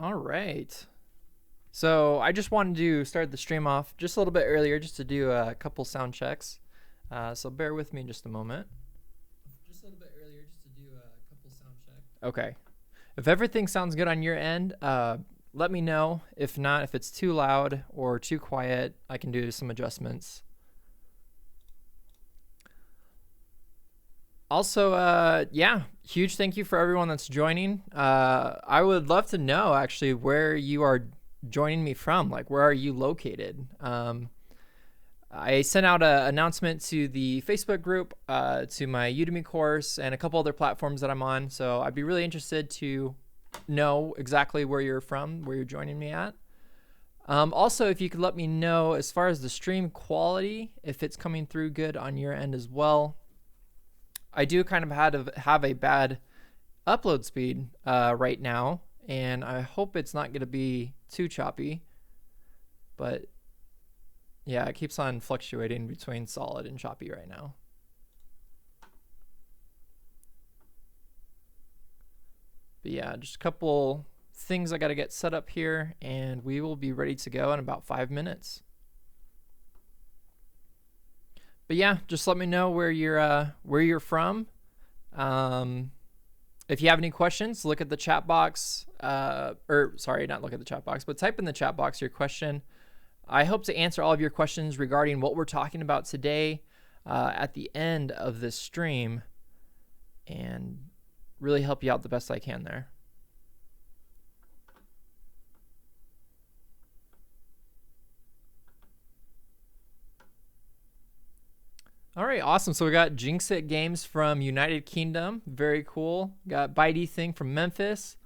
All right. So I just wanted to start the stream off just a little bit earlier just to do a couple sound checks. So bear with me just a moment. Just a little bit earlier just to do a couple sound checks. Okay. If everything sounds good on your end, let me know. If not, if it's too loud or too quiet, I can do some adjustments. Also, yeah, huge thank you for everyone that's joining. I would love to know actually where you are joining me from. Like, where are you located? I sent out an announcement to the Facebook group, to my Udemy course, and a couple other platforms that I'm on. So I'd be really interested to know exactly where you're from, where you're joining me at. Also, if you could let me know as far as the stream quality, if it's coming through good on your end as well. I do kind of have a bad upload speed right now, and I hope it's not going to be too choppy. But yeah, it keeps on fluctuating between solid and choppy right now. But yeah, just a couple things I got to get set up here, and we will be ready to go in about 5 minutes. But yeah, just let me know where you're from. If you have any questions, look at the chat box. Sorry, not look at the chat box, but type in the chat box your question. I hope to answer all of your questions regarding what we're talking about today at the end of this stream, and really help you out the best I can there. All right, awesome. So we got Jinx It Games from United Kingdom. Very cool. Got Bitey Thing from Memphis.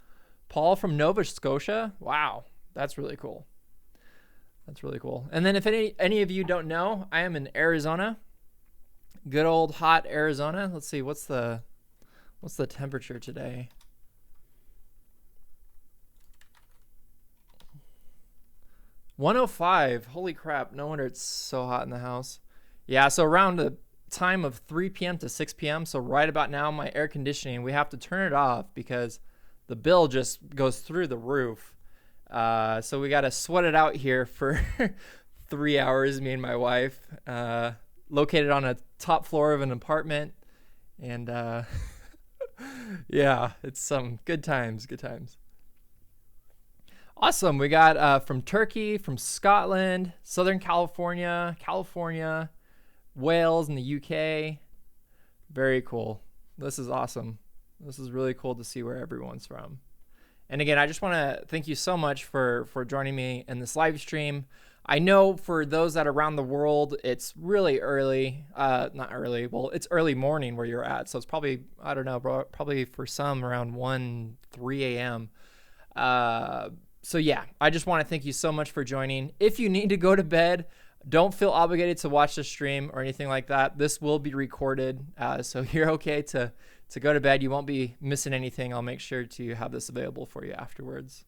Paul from Nova Scotia. Wow, that's really cool. That's really cool. And then if any of you don't know, I am in Arizona. Good old hot Arizona. Let's see, what's the temperature today? $105. Holy crap, no wonder it's so hot in the house. Yeah, so around the time of 3 p.m. to 6 p.m., so right about now, my air conditioning, we have to turn it off because the bill just goes through the roof. So we got to sweat it out here for 3 hours, me and my wife, located on a top floor of an apartment. And yeah, it's some good times. Awesome. We got from Turkey, from Scotland, Southern California, Wales, and the UK. Very cool. This is awesome. This is really cool to see where everyone's from. And again, I just want to thank you so much for joining me in this live stream. I know for those that are around the world, it's really early. Not early. Well, it's early morning where you're at. So it's probably, I don't know, probably for some around 3 a.m. So yeah, I just want to thank you so much for joining. If you need to go to bed, don't feel obligated to watch the stream or anything like that. This will be recorded, so you're okay to go to bed. You won't be missing anything. I'll make sure to have this available for you afterwards.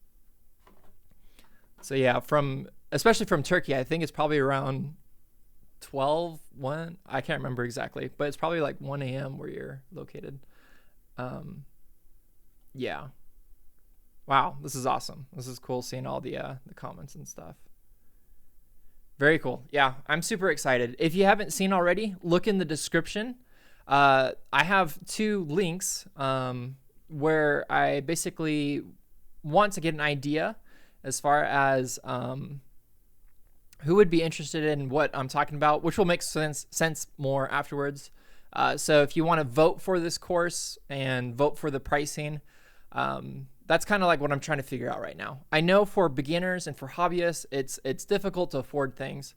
So yeah, especially from Turkey, I think it's probably around 1. I can't remember exactly, but it's probably like 1 a.m. where you're located. Yeah. Wow, this is awesome. This is cool seeing all the comments and stuff. Very cool. Yeah, I'm super excited. If you haven't seen already, look in the description. I have 2 links where I basically want to get an idea as far as who would be interested in what I'm talking about, which will make sense more afterwards. So if you want to vote for this course and vote for the pricing, that's kind of like what I'm trying to figure out right now. I know for beginners and for hobbyists, it's difficult to afford things,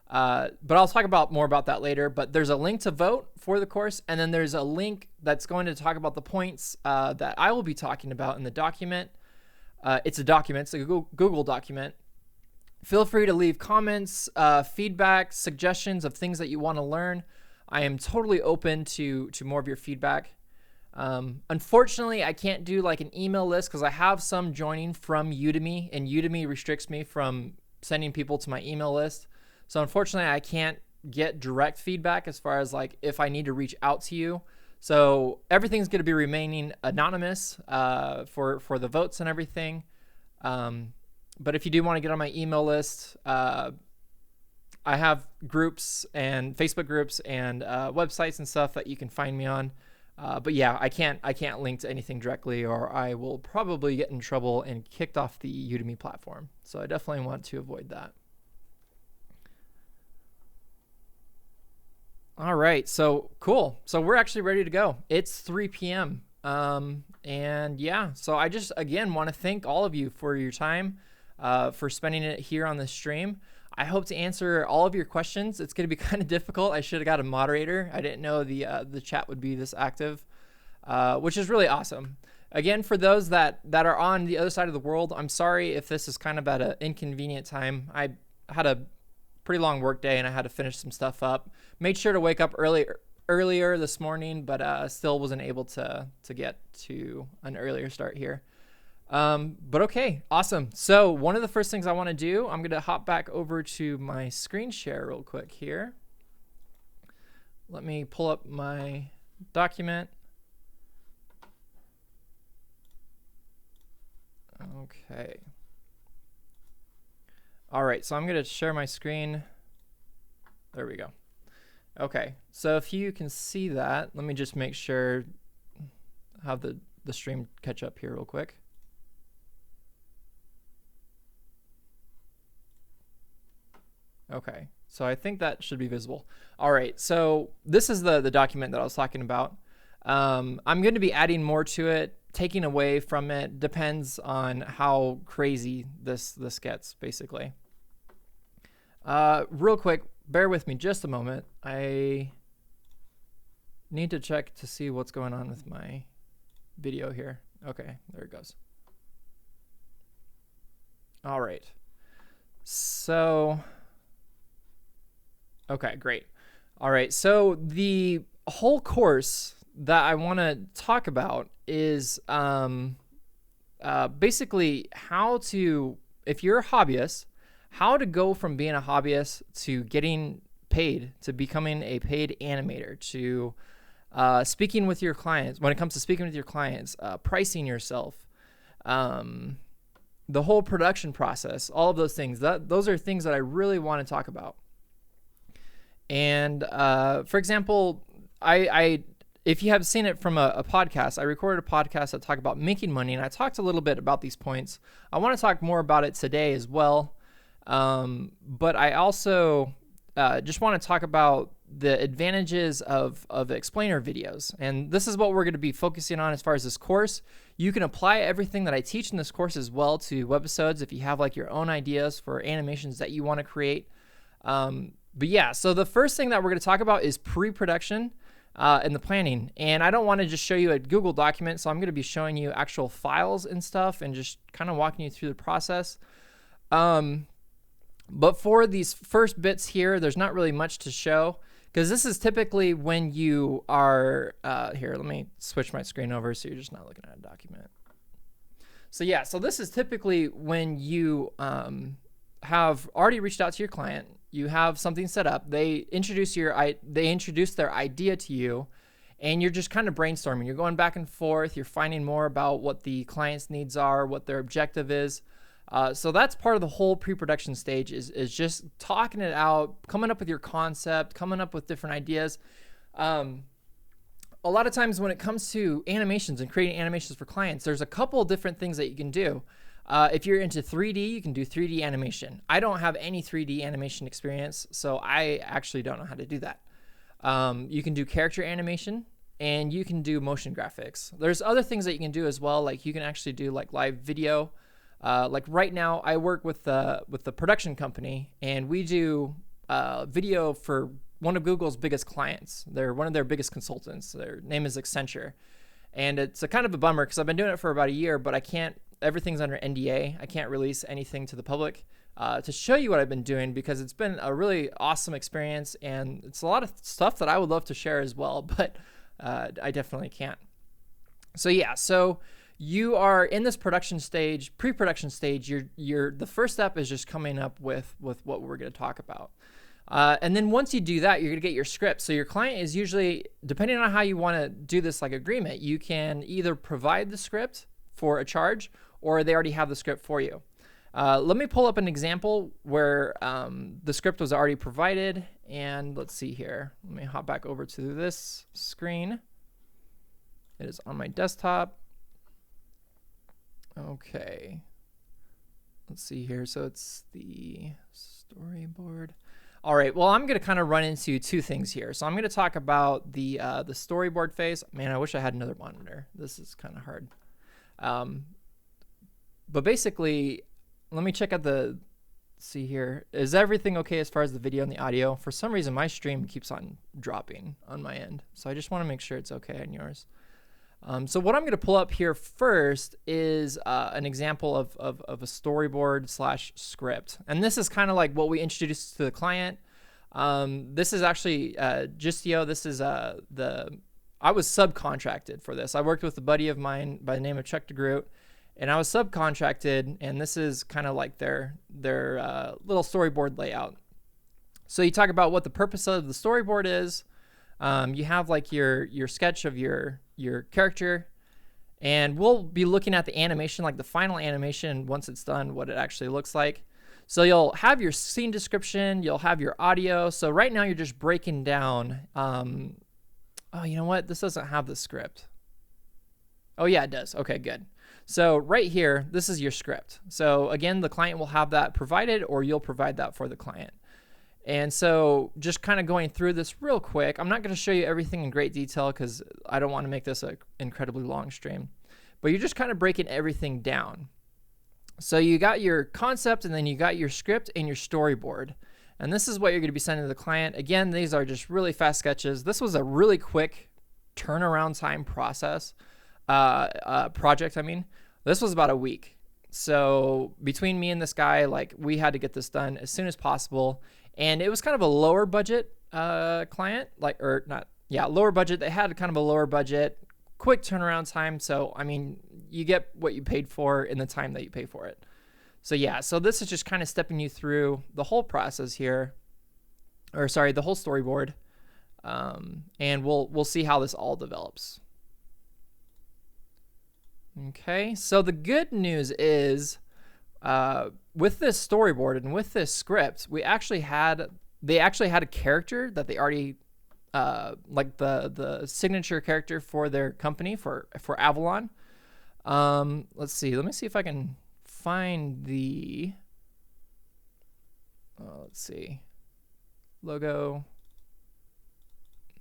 but I'll talk more about that later. But there's a link to vote for the course, and then there's a link that's going to talk about the points that I will be talking about in the document. It's a document, it's a Google document. Feel free to leave comments, feedback, suggestions of things that you want to learn. I am totally open to more of your feedback. Unfortunately, I can't do like an email list because I have some joining from Udemy, and Udemy restricts me from sending people to my email list. So unfortunately, I can't get direct feedback as far as like if I need to reach out to you. So everything's going to be remaining anonymous for the votes and everything. But if you do want to get on my email list, I have groups and Facebook groups and websites and stuff that you can find me on. But yeah, I can't link to anything directly, or I will probably get in trouble and kicked off the Udemy platform. So I definitely want to avoid that. All right, so cool. So we're actually ready to go. It's 3 p.m. And yeah, so I just, again, want to thank all of you for your time, for spending it here on the stream. I hope to answer all of your questions. It's going to be kind of difficult. I should have got a moderator. I didn't know the chat would be this active, which is really awesome. Again, for those that are on the other side of the world, I'm sorry if this is kind of at an inconvenient time. I had a pretty long work day and I had to finish some stuff up. Made sure to wake up earlier this morning, but still wasn't able to get to an earlier start here. But okay, awesome. So one of the first things I want to do, I'm going to hop back over to my screen share real quick here. Let me pull up my document. Okay. All right, so I'm going to share my screen. There we go. Okay, so if you can see that, let me just make sure, have the stream catch up here real quick. Okay, so I think that should be visible. All right, so this is the document that I was talking about. I'm going to be adding more to it, taking away from it, depends on how crazy this gets, basically. Real quick, bear with me just a moment. I need to check to see what's going on with my video here. Okay, there it goes. All right. So, okay, great. All right, so the whole course that I want to talk about is basically how to, if you're a hobbyist, how to go from being a hobbyist to getting paid, to becoming a paid animator, to speaking with your clients. When it comes to speaking with your clients, pricing yourself, the whole production process, all of those things. Those are things that I really want to talk about. And for example, if you have seen it from a podcast, I recorded a podcast that talked about making money, and I talked a little bit about these points. I want to talk more about it today as well. But I also just want to talk about the advantages of explainer videos. And this is what we're going to be focusing on as far as this course. You can apply everything that I teach in this course as well to webisodes if you have like your own ideas for animations that you want to create. But yeah, so the first thing that we're going to talk about is pre-production and the planning. And I don't want to just show you a Google document, so I'm going to be showing you actual files and stuff and just kind of walking you through the process. But for these first bits here, there's not really much to show, because this is typically when you are, here, let me switch my screen over so you're just not looking at a document. So yeah, so this is typically when you have already reached out to your client, you have something set up, they introduce their idea to you, and you're just kind of brainstorming. You're going back and forth, you're finding more about what the client's needs are, what their objective is. So that's part of the whole pre-production stage is just talking it out, coming up with your concept, coming up with different ideas. A lot of times when it comes to animations and creating animations for clients, there's a couple different things that you can do. If you're into 3D, you can do 3D animation. I don't have any 3D animation experience, so I actually don't know how to do that. You can do character animation, and you can do motion graphics. There's other things that you can do as well, like you can actually do like live video. Like right now, I work with the production company, and we do video for one of Google's biggest clients. They're one of their biggest consultants. Their name is Accenture, and it's a kind of a bummer because I've been doing it for about a year, but I can't. Everything's under NDA. I can't release anything to the public to show you what I've been doing, because it's been a really awesome experience, and it's a lot of stuff that I would love to share as well, but I definitely can't. So yeah, so you are in this production stage, pre-production stage. The first step is just coming up with what we're going to talk about. And then once you do that, you're going to get your script. So your client is usually, depending on how you want to do this like agreement, you can either provide the script for a charge, or they already have the script for you. Let me pull up an example where the script was already provided, and let's see here. Let me hop back over to this screen. It is on my desktop. Okay. Let's see here. So it's the storyboard. All right. Well, I'm going to kind of run into two things here. So I'm going to talk about the storyboard phase. Man, I wish I had another monitor. This is kind of hard. But basically, let me check out see here. Is everything okay as far as the video and the audio? For some reason, my stream keeps on dropping on my end. So I just want to make sure it's okay on yours. So what I'm going to pull up here first is an example of a storyboard / script. And this is kind of like what we introduced to the client. This is actually Gistio. This is I was subcontracted for this. I worked with a buddy of mine by the name of Chuck DeGroot, and I was subcontracted, and this is kind of like their little storyboard layout. So you talk about what the purpose of the storyboard is. You have like your sketch of your character, and we'll be looking at the animation, like the final animation once it's done, what it actually looks like. So you'll have your scene description, you'll have your audio. So right now you're just breaking down. Oh, you know what? This doesn't have the script. Oh yeah, it does. Okay, good. So right here, this is your script. So again, the client will have that provided, or you'll provide that for the client. And so just kind of going through this real quick, I'm not going to show you everything in great detail because I don't want to make this an incredibly long stream, but you're just kind of breaking everything down. So you got your concept, and then you got your script and your storyboard. And this is what you're going to be sending to the client. Again, these are just really fast sketches. This was a really quick turnaround time project. I mean, this was about a week. So between me and this guy, like, we had to get this done as soon as possible. And it was kind of a lower budget client, lower budget. They had kind of a lower budget, quick turnaround time. So, I mean, you get what you paid for in the time that you pay for it. So yeah, so this is just kind of stepping you through the whole process here, the whole storyboard. And we'll see how this all develops. Okay, so the good news is, with this storyboard and with this script, they actually had a character that they already, like the signature character for their company, for Avalon. Let's see. Let me see if I can find the, let's see, logo.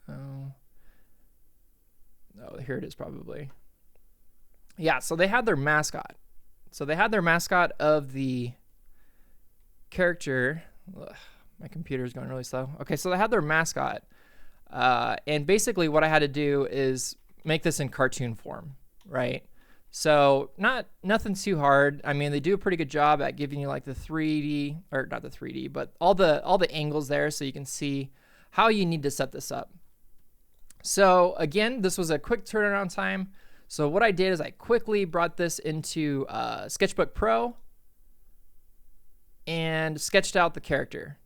Oh, here it is probably. Yeah, so they had their mascot. So they had their mascot of the character. Ugh, my computer's going really slow. Okay, so they had their mascot. And basically what I had to do is make this in cartoon form, right? So nothing too hard. I mean, they do a pretty good job at giving you like the 3D, or not the 3D, but all the angles there so you can see how you need to set this up. So again, this was a quick turnaround time. So what I did is I quickly brought this into Sketchbook Pro and sketched out the character,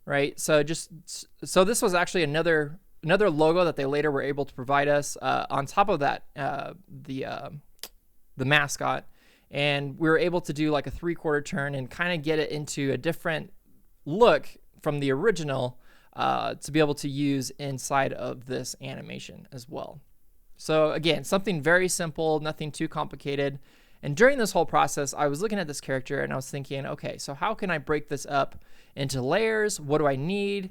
right? So this was actually another logo that they later were able to provide us on top of that, the mascot, and we were able to do like a 3/4 turn and kind of get it into a different look from the original to be able to use inside of this animation as well. So again, something very simple, nothing too complicated. And during this whole process, I was looking at this character and I was thinking, okay, so how can I break this up into layers? What do I need?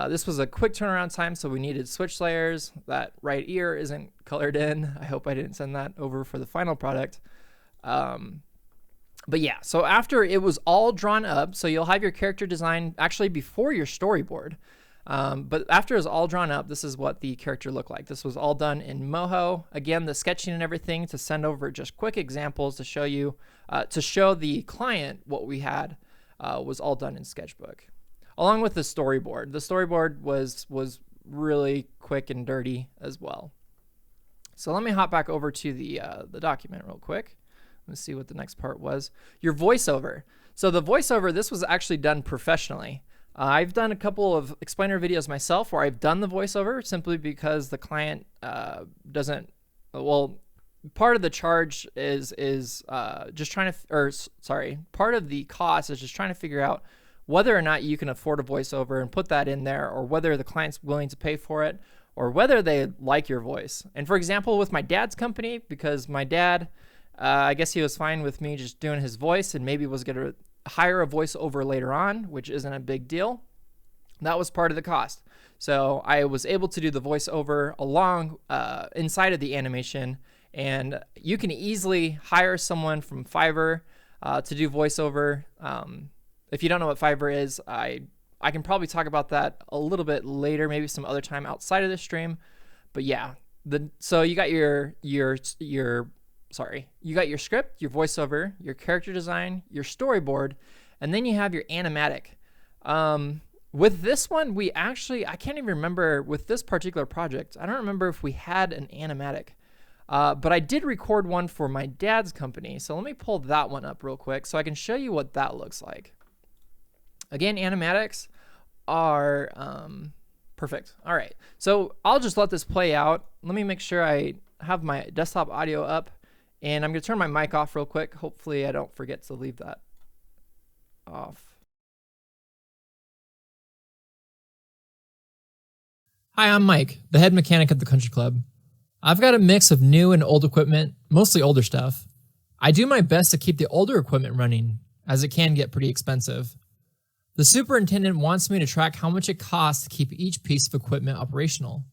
This was a quick turnaround time, so we needed switch layers. That right ear isn't colored in. I hope I didn't send that over for the final product. But yeah, so after it was all drawn up, so you'll have your character design actually before your storyboard. But after it was all drawn up, this is what the character looked like. This was all done in Moho. Again, the sketching and everything to send over just quick examples to show you, to show the client what we had was all done in Sketchbook. Along with the storyboard. The storyboard was really quick and dirty as well. So let me hop back over to the document real quick. Let's see what the next part was. Your voiceover. So the voiceover, this was actually done professionally. I've done a couple of explainer videos myself where I've done the voiceover simply because the client part of the charge is just trying to, sorry, part of the cost is just trying to figure out whether or not you can afford a voiceover and put that in there, or whether the client's willing to pay for it, or whether they like your voice. And for example, with my dad's company, because my dad, I guess he was fine with me just doing his voice and maybe was going to hire a voiceover later on, which isn't a big deal. That was part of the cost. So I was able to do the voiceover along inside of the animation, and you can easily hire someone from Fiverr to do voiceover. If you don't know what Fiverr is, I can probably talk about that a little bit later, maybe some other time outside of the stream. But yeah, so you got you got your script, your voiceover, your character design, your storyboard, and then you have your animatic. With this one, I can't even remember with this particular project. I don't remember if we had an animatic, but I did record one for my dad's company. So let me pull that one up real quick so I can show you what that looks like. Again, animatics are perfect. All right, so I'll just let this play out. Let me make sure I have my desktop audio up, and I'm gonna turn my mic off real quick. Hopefully I don't forget to leave that off. Hi, I'm Mike, the head mechanic at the Country Club. I've got a mix of new and old equipment, mostly older stuff. I do my best to keep the older equipment running, as it can get pretty expensive. The superintendent wants me to track how much it costs to keep each piece of equipment operational.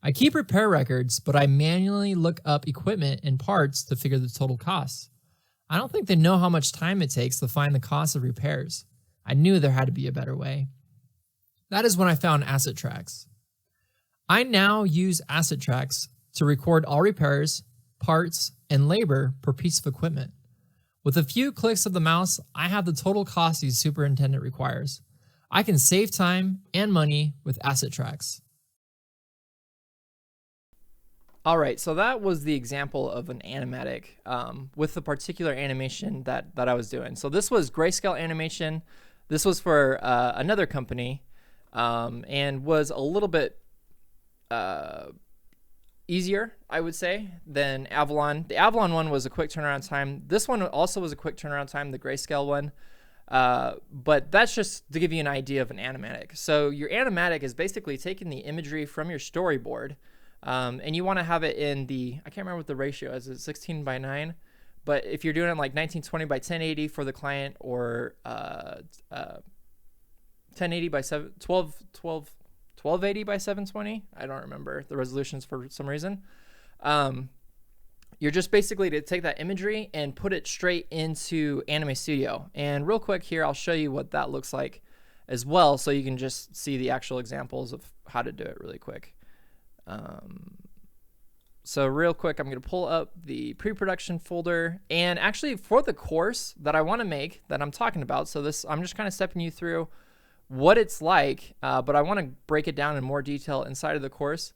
I keep repair records, but I manually look up equipment and parts to figure the total costs. I don't think they know how much time it takes to find the cost of repairs. I knew there had to be a better way. That is when I found Asset Tracks. I now use Asset Tracks to record all repairs, parts, and labor per piece of equipment. With a few clicks of the mouse, I have the total cost the superintendent requires. I can save time and money with Asset Tracks. All right, so that was the example of an animatic with the particular animation that I was doing. So this was grayscale animation. This was for another company and was a little bit easier, I would say, than Avalon. The Avalon one was a quick turnaround time. This one also was a quick turnaround time, the grayscale one. But that's just to give you an idea of an animatic. So your animatic is basically taking the imagery from your storyboard, and you want to have it in the, I can't remember what the ratio is, it's 16:9. But if you're doing it like 1920 by 1080 for the client, or 1080 by 1280 by 720, I don't remember the resolutions for some reason. You're just basically to take that imagery and put it straight into Anime Studio. And real quick here, I'll show you what that looks like as well, so you can just see the actual examples of how to do it really quick. So real quick, I'm going to pull up the pre-production folder, and actually for the course that I want to make, that I'm talking about, so this, I'm just kind of stepping you through what it's like, but I want to break it down in more detail inside of the course.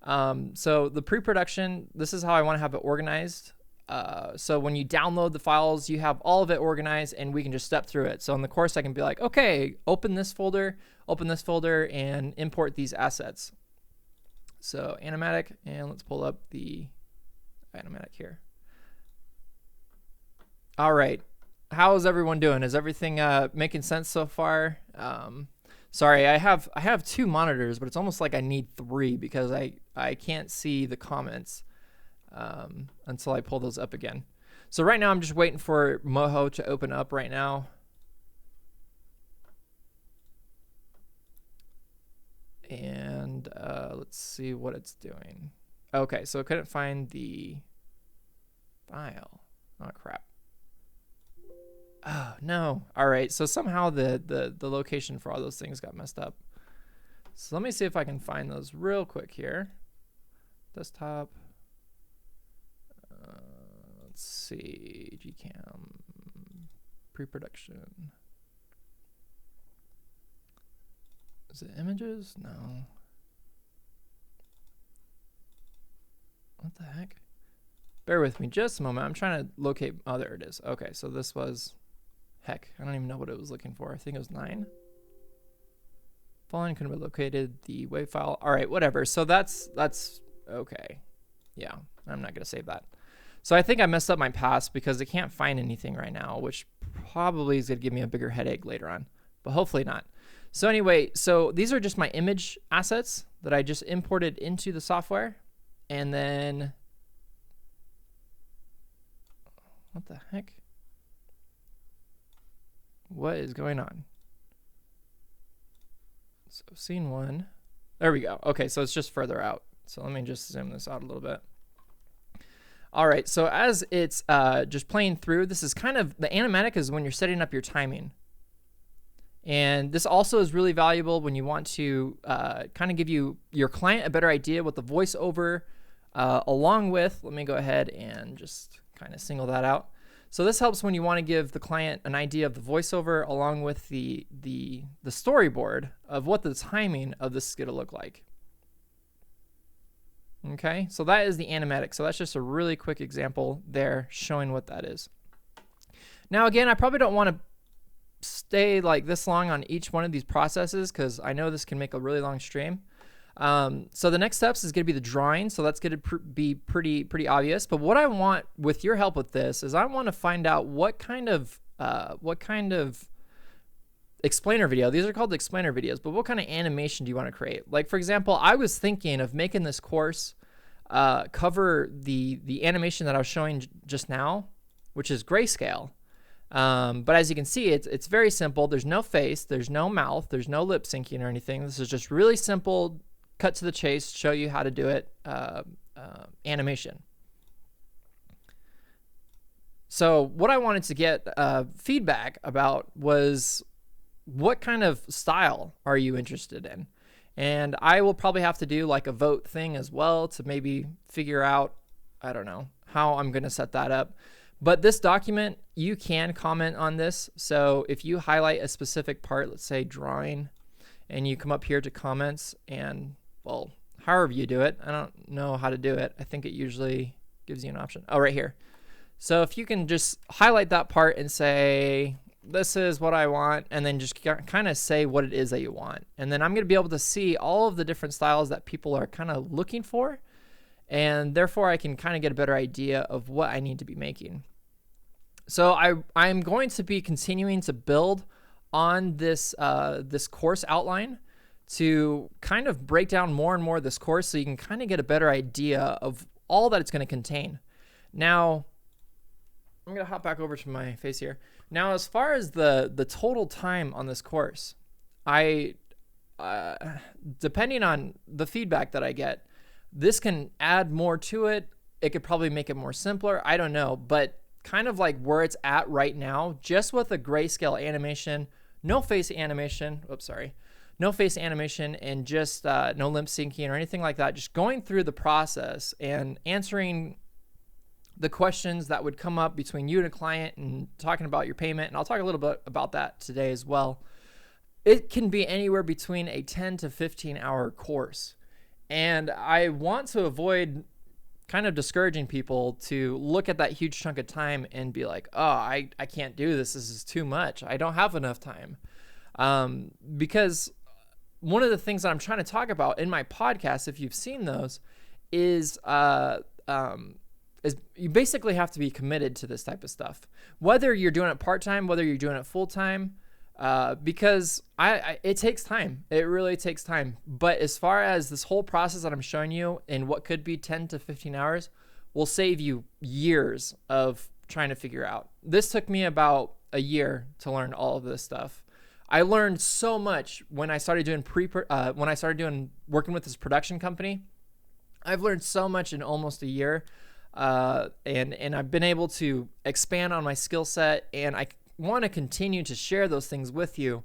So the pre-production, this is how I want to have it organized. So when you download the files, you have all of it organized, and we can just step through it. So in the course, I can be like, okay, open this folder, and import these assets. So animatic, and let's pull up the animatic here. All right. How is everyone doing? Is everything making sense so far? Sorry, I have two monitors, but it's almost like I need three because I can't see the comments until I pull those up again. So right now I'm just waiting for Moho to open up right now. And let's see what it's doing. Okay, so I couldn't find the file. Oh, crap. Oh, no. All right, so somehow the location for all those things got messed up. So let me see if I can find those real quick here. Desktop. Let's see. Gcam. Pre-production. Is it images? No. What the heck? Bear with me just a moment. I'm trying to locate. Oh, there it is. Okay, so this was, heck, I don't even know what it was looking for. I think it was 9. Following couldn't be located. The WAV file. All right, whatever. So that's okay. Yeah, I'm not gonna save that. So I think I messed up my pass because it can't find anything right now, which probably is going to give me a bigger headache later on, but hopefully not. So anyway, so these are just my image assets that I just imported into the software. And then, what the heck? What is going on? So scene 1, there we go. Okay, so it's just further out. So let me just zoom this out a little bit. All right, so as it's just playing through, this is kind of, the animatic is when you're setting up your timing. And this also is really valuable when you want to kind of give your client a better idea what the voiceover, along with, let me go ahead and just kind of single that out. So this helps when you want to give the client an idea of the voiceover along with the storyboard of what the timing of this is going to look like. Okay, so that is the animatic. So that's just a really quick example there showing what that is. Now again, I probably don't want to stay like this long on each one of these processes because I know this can make a really long stream. So the next steps is going to be the drawing. So that's going to be pretty obvious. But what I want with your help with this is I want to find out what kind of explainer video. These are called explainer videos, but what kind of animation do you want to create? Like for example, I was thinking of making this course cover the animation that I was showing just now, which is grayscale. But as you can see, it's very simple. There's no face, there's no mouth, there's no lip syncing or anything. This is just really simple, cut to the chase, show you how to do it animation. So what I wanted to get feedback about was what kind of style are you interested in? And I will probably have to do like a vote thing as well to maybe figure out, I don't know, how I'm going to set that up. But this document, you can comment on this. So if you highlight a specific part, let's say drawing, and you come up here to comments and, well, however you do it, I don't know how to do it. I think it usually gives you an option. Oh, right here. So if you can just highlight that part and say, this is what I want, and then just kind of say what it is that you want. And then I'm going to be able to see all of the different styles that people are kind of looking for. And therefore I can kind of get a better idea of what I need to be making. So I'm going to be continuing to build on this this course outline to kind of break down more and more of this course so you can kind of get a better idea of all that it's going to contain. Now, I'm going to hop back over to my face here. Now, as far as the total time on this course, depending on the feedback that I get, this can add more to it. It could probably make it more simpler. I don't know, but kind of like where it's at right now, just with a grayscale animation, no face animation, no face animation, and just no lip syncing or anything like that, just going through the process and answering the questions that would come up between you and a client and talking about your payment. And I'll talk a little bit about that today as well. It can be anywhere between a 10 to 15 hour course. And I want to avoid kind of discouraging people to look at that huge chunk of time and be like, oh, I can't do this. This is too much. I don't have enough time. Because one of the things that I'm trying to talk about in my podcast, if you've seen those, is you basically have to be committed to this type of stuff. Whether you're doing it part-time, whether you're doing it full-time, because it takes time. It really takes time. But as far as this whole process that I'm showing you in what could be 10 to 15 hours will save you years of trying to figure out. This took me about a year to learn all of this stuff. I learned so much when I started doing working with this production company. I've learned so much in almost a year, and I've been able to expand on my skill set, and I want to continue to share those things with you.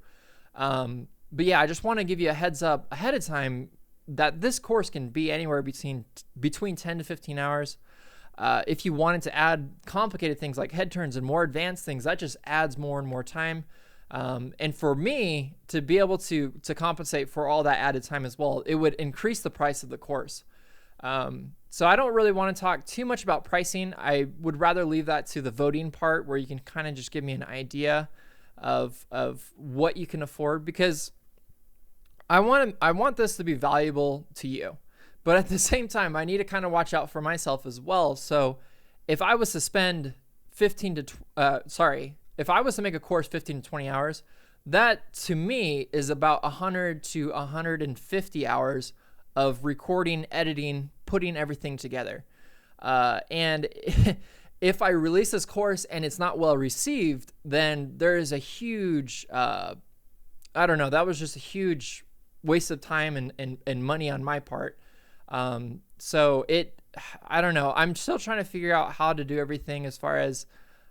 But yeah, I just want to give you a heads up ahead of time that this course can be anywhere between 10 to 15 hours. If you wanted to add complicated things like head turns and more advanced things, that just adds more and more time. And for me to be able to compensate for all that added time as well, it would increase the price of the course. So I don't really want to talk too much about pricing. I would rather leave that to the voting part where you can kind of just give me an idea of what you can afford, because I want this to be valuable to you. But at the same time, I need to kind of watch out for myself as well. So if I was to spend 15 to, if I was to make a course 15 to 20 hours, that to me is about 100 to 150 hours of recording, editing, putting everything together. And if I release this course and it's not well received, then there is a huge, I don't know, that was just a huge waste of time and money on my part. So I don't know. I'm still trying to figure out how to do everything, as far as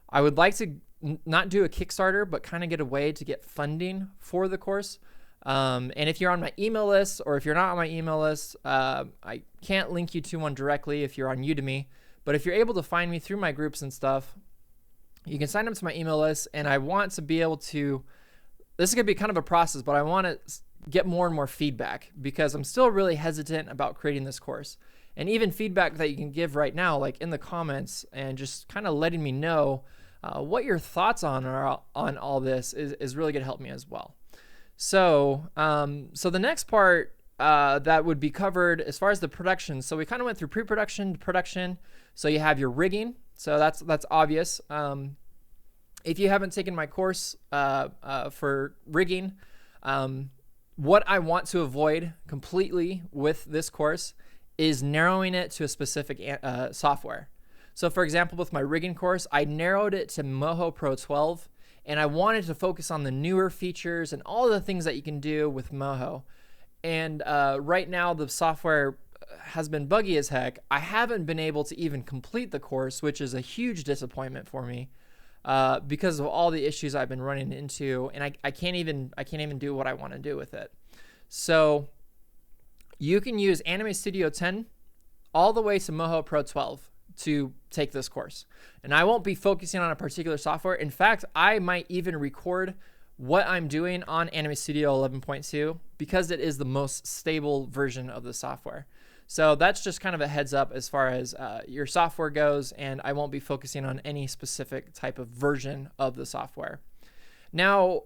I would like to not do a Kickstarter, but kind of get a way to get funding for the course. And if you're on my email list, or if you're not on my email list, I can't link you to one directly if you're on Udemy. But if you're able to find me through my groups and stuff, you can sign up to my email list. And I want to be able to, this is going to be kind of a process, but I want to get more and more feedback, because I'm still really hesitant about creating this course. And even feedback that you can give right now, like in the comments, and just kind of letting me know what your thoughts on all this is really going to help me as well. So, so the next part that would be covered as far as the production. So we kind of went through pre-production to production. So you have your rigging. So that's obvious. If you haven't taken my course for rigging, what I want to avoid completely with this course is narrowing it to a specific software. So for example, with my rigging course, I narrowed it to Moho Pro 12, and I wanted to focus on the newer features and all the things that you can do with Moho. And right now the software has been buggy as heck. I haven't been able to even complete the course, which is a huge disappointment for me, because of all the issues I've been running into, and I can't even do what I want to do with it. So you can use Anime Studio 10 all the way to Moho Pro 12 to take this course. And I won't be focusing on a particular software. In fact, I might even record what I'm doing on Anime Studio 11.2, because it is the most stable version of the software. So that's just kind of a heads up as far as your software goes, and I won't be focusing on any specific type of version of the software. Now,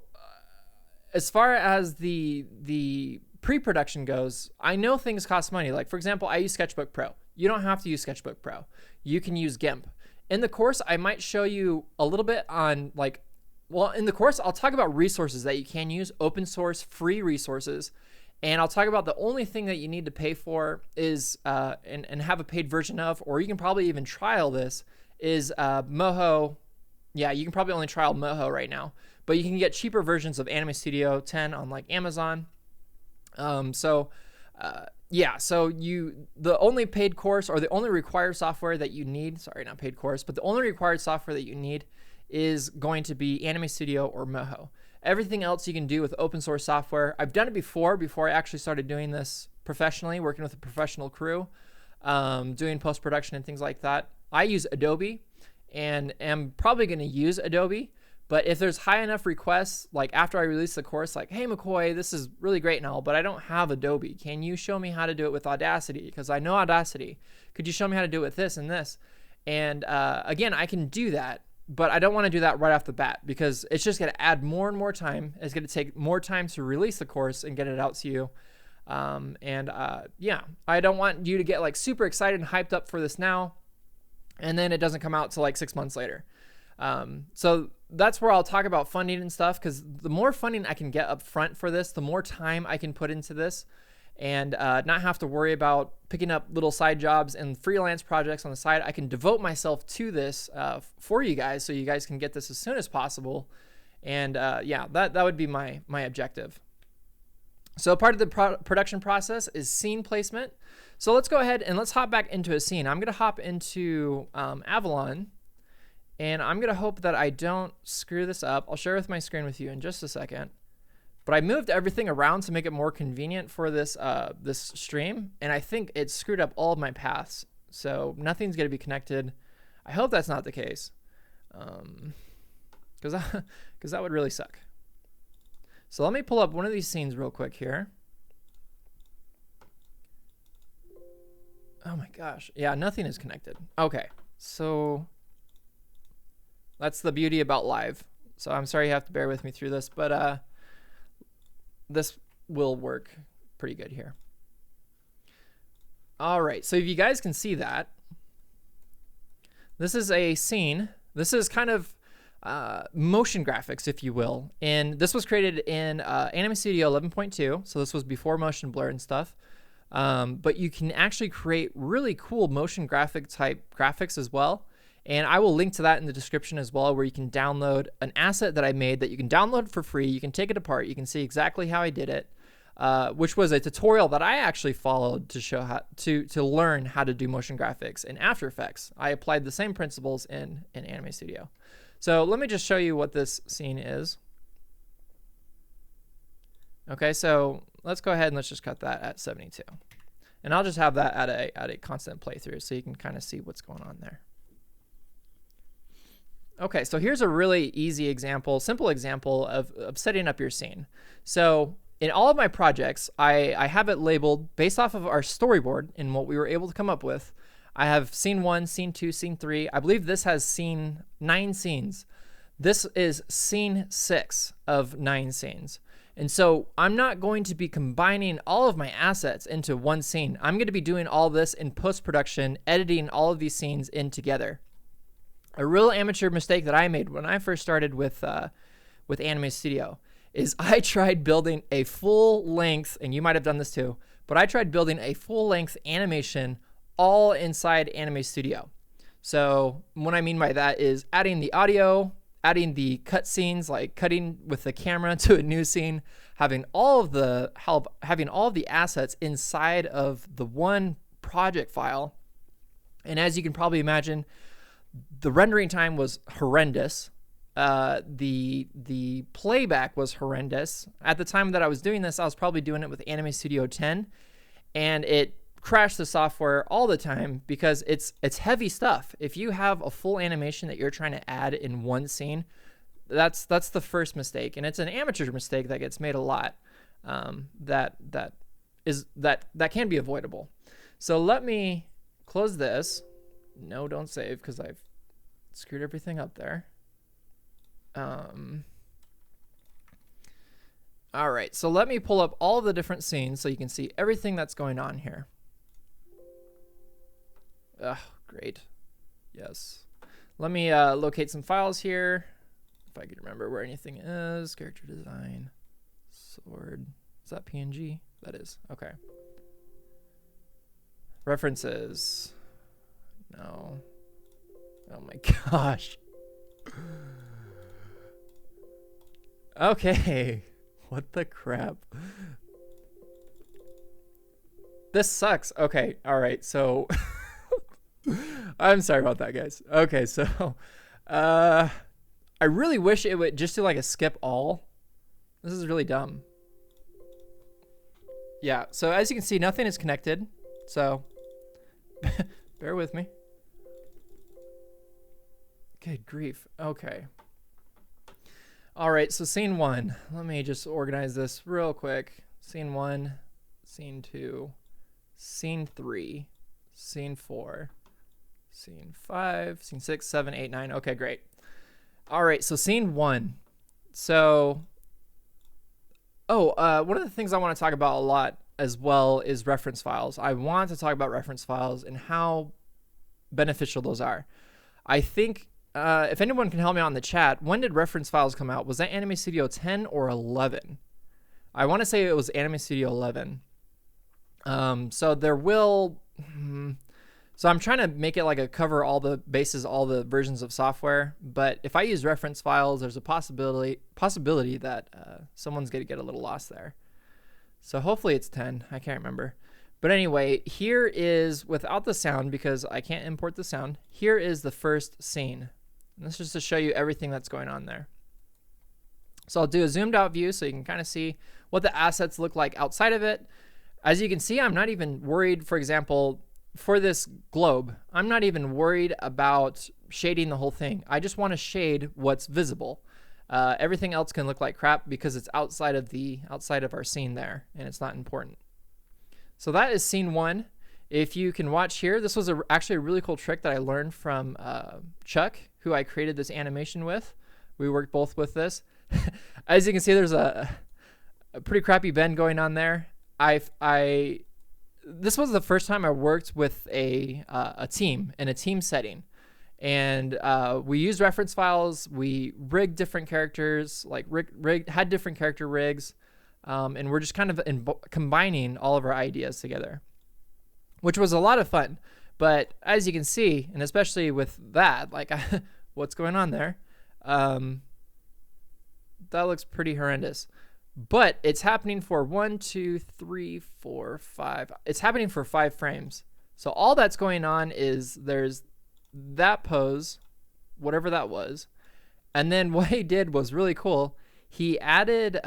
as far as the pre-production goes, I know things cost money. Like for example, I use Sketchbook Pro. You don't have to use Sketchbook Pro. You can use GIMP. In the course, I might show you a little bit on in the course, I'll talk about resources that you can use, open source, free resources. And I'll talk about the only thing that you need to pay for is, and have a paid version of, or you can probably even trial this, is Moho. Yeah, you can probably only trial Moho right now, but you can get cheaper versions of Anime Studio 10 on like Amazon. Yeah, so the only paid course, or the only required software that you need, sorry, not paid course, but the only required software that you need is going to be Anime Studio or Moho. Everything else you can do with open source software. I've done it before I actually started doing this professionally, working with a professional crew, doing post-production and things like that. I use Adobe, and am probably going to use Adobe. But if there's high enough requests, like after I release the course, like, hey, McCoy, this is really great and all, but I don't have Adobe. Can you show me how to do it with Audacity? Because I know Audacity. Could you show me how to do it with this and this? And again, I can do that, but I don't want to do that right off the bat, because it's just going to add more and more time. It's going to take more time to release the course and get it out to you. Yeah, I don't want you to get like super excited and hyped up for this now, and then it doesn't come out till like 6 months later. So that's where I'll talk about funding and stuff, because the more funding I can get up front for this, the more time I can put into this, and not have to worry about picking up little side jobs and freelance projects on the side. I can devote myself to this for you guys, so you guys can get this as soon as possible. And yeah, that would be my objective. So part of the production process is scene placement. So let's go ahead and let's hop back into a scene. I'm going to hop into Avalon, and I'm going to hope that I don't screw this up. I'll share my screen with you in just a second. But I moved everything around to make it more convenient for this this stream, and I think it screwed up all of my paths. So nothing's going to be connected. I hope that's not the case, because that would really suck. So let me pull up one of these scenes real quick here. Oh my gosh. Yeah, nothing is connected. Okay, so that's the beauty about live. So I'm sorry you have to bear with me through this, but this will work pretty good here. All right, so if you guys can see that, This is a scene. This is kind of motion graphics, if you will. And this was created in Anime Studio 11.2. So this was before motion blur and stuff. But you can actually create really cool motion graphic type graphics as well. And I will link to that in the description as well, where you can download an asset that I made that you can download for free. You can take it apart. You can see exactly how I did it, which was a tutorial that I actually followed to show how to learn how to do motion graphics in After Effects. I applied the same principles in Anime Studio. So let me just show you what this scene is. Okay, so let's go ahead and let's just cut that at 72. And I'll just have that at a constant playthrough so you can kind of see what's going on there. Okay, so here's a really easy example, simple example of setting up your scene. So in all of my projects, I have it labeled based off of our storyboard and what we were able to come up with. I have scene 1, scene 2, scene 3. I believe this has 9 scenes. This is scene 6 of 9 scenes. And so I'm not going to be combining all of my assets into one scene. I'm going to be doing all this in post-production, editing all of these scenes in together. A real amateur mistake that I made when I first started with Anime Studio is I tried building a full-length, and you might have done this too, but I tried building a full-length animation all inside Anime Studio. So what I mean by that is adding the audio, adding the cut scenes, like cutting with the camera to a new scene, having all of the assets inside of the one project file. And as you can probably imagine, the rendering time was horrendous. The playback was horrendous. At the time that I was doing this, I was probably doing it with Anime Studio 10, and it crashed the software all the time because it's heavy stuff. If you have a full animation that you're trying to add in one scene, that's the first mistake, and it's an amateur mistake that gets made a lot. That can be avoidable. So let me close this. No, don't save because I've screwed everything up there. All right, so let me pull up all the different scenes so you can see everything that's going on here. Great. Yes. Let me locate some files here. If I can remember where anything is. Character design. Sword. Is that PNG? That is. Okay. References. No. Oh my gosh. Okay. What the crap? This sucks. Okay. All right. So I'm sorry about that, guys. Okay. So I really wish it would just do like a skip all. This is really dumb. Yeah. So as you can see, nothing is connected. So bear with me. Good grief. Okay. All right, so scene 1. Let me just organize this real quick. Scene 1, scene 2, scene 3, scene 4, scene 5, scene 6, 7, 8, 9. Okay, great. All right, so scene 1. So, one of the things I want to talk about a lot as well is reference files. I want to talk about reference files and how beneficial those are. I think if anyone can help me out in the chat, when did reference files come out? Was that Anime Studio 10 or 11? I want to say it was Anime Studio 11. So there will... So I'm trying to make it like a cover all the bases, all the versions of software. But if I use reference files, there's a possibility that someone's going to get a little lost there. So hopefully it's 10. I can't remember. But anyway, here is, without the sound, because I can't import the sound, here is the first scene. And this is just to show you everything that's going on there. So I'll do a zoomed out view so you can kind of see what the assets look like outside of it. As you can see, I'm not even worried, for example, for this globe, I'm not even worried about shading the whole thing. I just want to shade what's visible. Everything else can look like crap because it's outside of our scene there, and it's not important. So that is scene 1. If you can watch here, this was actually a really cool trick that I learned from Chuck, who I created this animation with. We worked both with this. As you can see, there's a pretty crappy bend going on there. This was the first time I worked with a team in a team setting. And we used reference files. We rigged different characters, like had different character rigs. And we're just kind of combining all of our ideas together, which was a lot of fun. But as you can see, and especially with that, like what's going on there, that looks pretty horrendous. But it's happening for 1, 2, 3, 4, 5. It's happening for 5 frames. So all that's going on is there's that pose, whatever that was. And then what he did was really cool. He added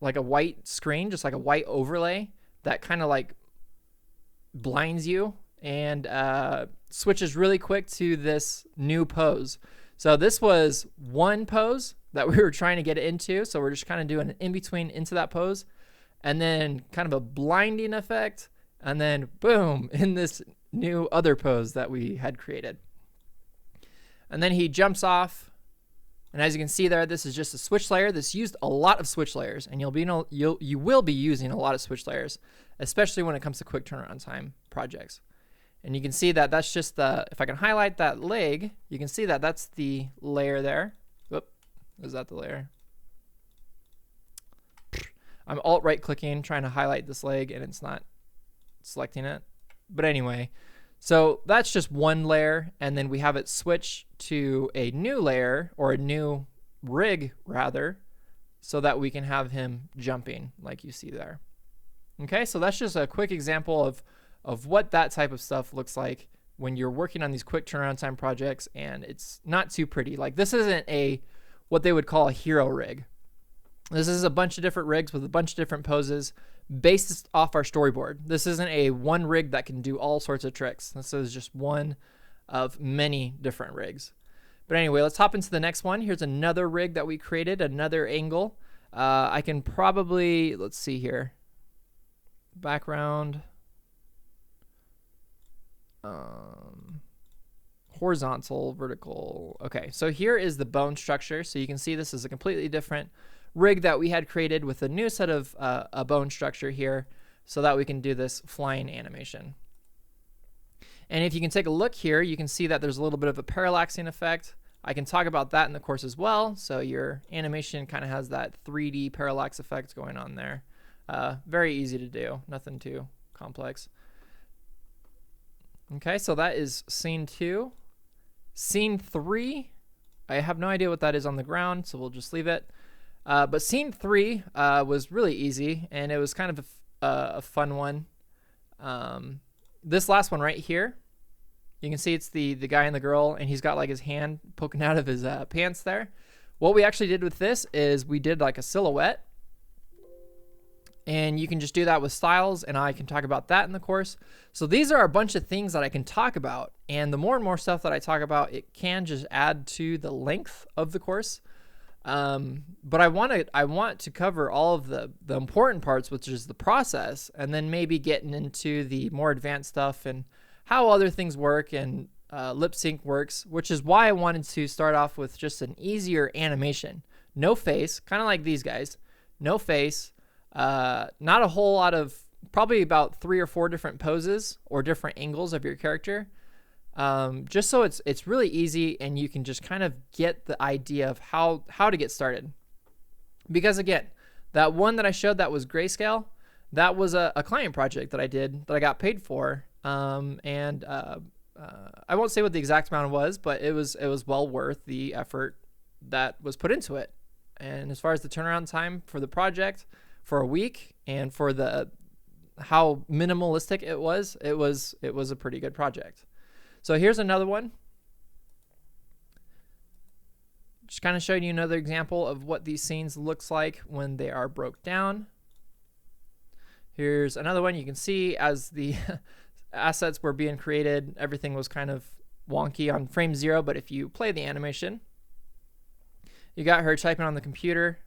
like a white screen, just like a white overlay that kind of like blinds you and switches really quick to this new pose. So this was one pose that we were trying to get into. So we're just kind of doing an in-between into that pose, and then kind of a blinding effect, and then boom, in this new other pose that we had created. And then he jumps off, and as you can see there, this is just a switch layer. This used a lot of switch layers, and you will be using a lot of switch layers, especially when it comes to quick turnaround time projects. And you can see that that's just the, if I can highlight that leg, you can see that that's the layer there. Whoop, is that the layer? I'm alt right clicking, trying to highlight this leg, and it's not selecting it. But anyway, so that's just one layer, and then we have it switch to a new layer, or a new rig rather, so that we can have him jumping like you see there. Okay, so that's just a quick example of what that type of stuff looks like when you're working on these quick turnaround time projects, and it's not too pretty. Like, this isn't what they would call a hero rig. This is a bunch of different rigs with a bunch of different poses based off our storyboard. This isn't a one rig that can do all sorts of tricks. This is just one of many different rigs. But anyway, let's hop into the next one. Here's another rig that we created, another angle. I can probably, let's see here, background, horizontal, vertical. Okay, so here is the bone structure. So you can see this is a completely different rig that we had created with a new set of a bone structure here, so that we can do this flying animation. And if you can take a look here, you can see that there's a little bit of a parallaxing effect. I can talk about that in the course as well. So your animation kind of has that 3D parallax effect going on there. Very easy to do, nothing too complex. Okay, so that is scene 2. Scene 3, I have no idea what that is on the ground, so we'll just leave it. But scene 3 was really easy, and it was kind of a fun one. This last one right here, you can see it's the guy and the girl, and he's got like his hand poking out of his pants there. What we actually did with this is we did like a silhouette, and you can just do that with styles, and I can talk about that in the course. So these are a bunch of things that I can talk about, and the more and more stuff that I talk about, it can just add to the length of the course. But I want to cover all of the important parts, which is the process, and then maybe getting into the more advanced stuff and how other things work and lip sync works, which is why I wanted to start off with just an easier animation. No face, kind of like these guys. No face, not a whole lot of, probably about 3 or 4 different poses or different angles of your character. Just so it's really easy, and you can just kind of get the idea of how to get started. Because again, that one that I showed that was grayscale, that was a client project that I did that I got paid for. I won't say what the exact amount was, but it was well worth the effort that was put into it. And as far as the turnaround time for the project, for a week, and for how minimalistic it was a pretty good project. So here's another one. Just kind of showing you another example of what these scenes looks like when they are broke down. Here's another one. You can see as the assets were being created, everything was kind of wonky on frame 0, but if you play the animation, you got her typing on the computer.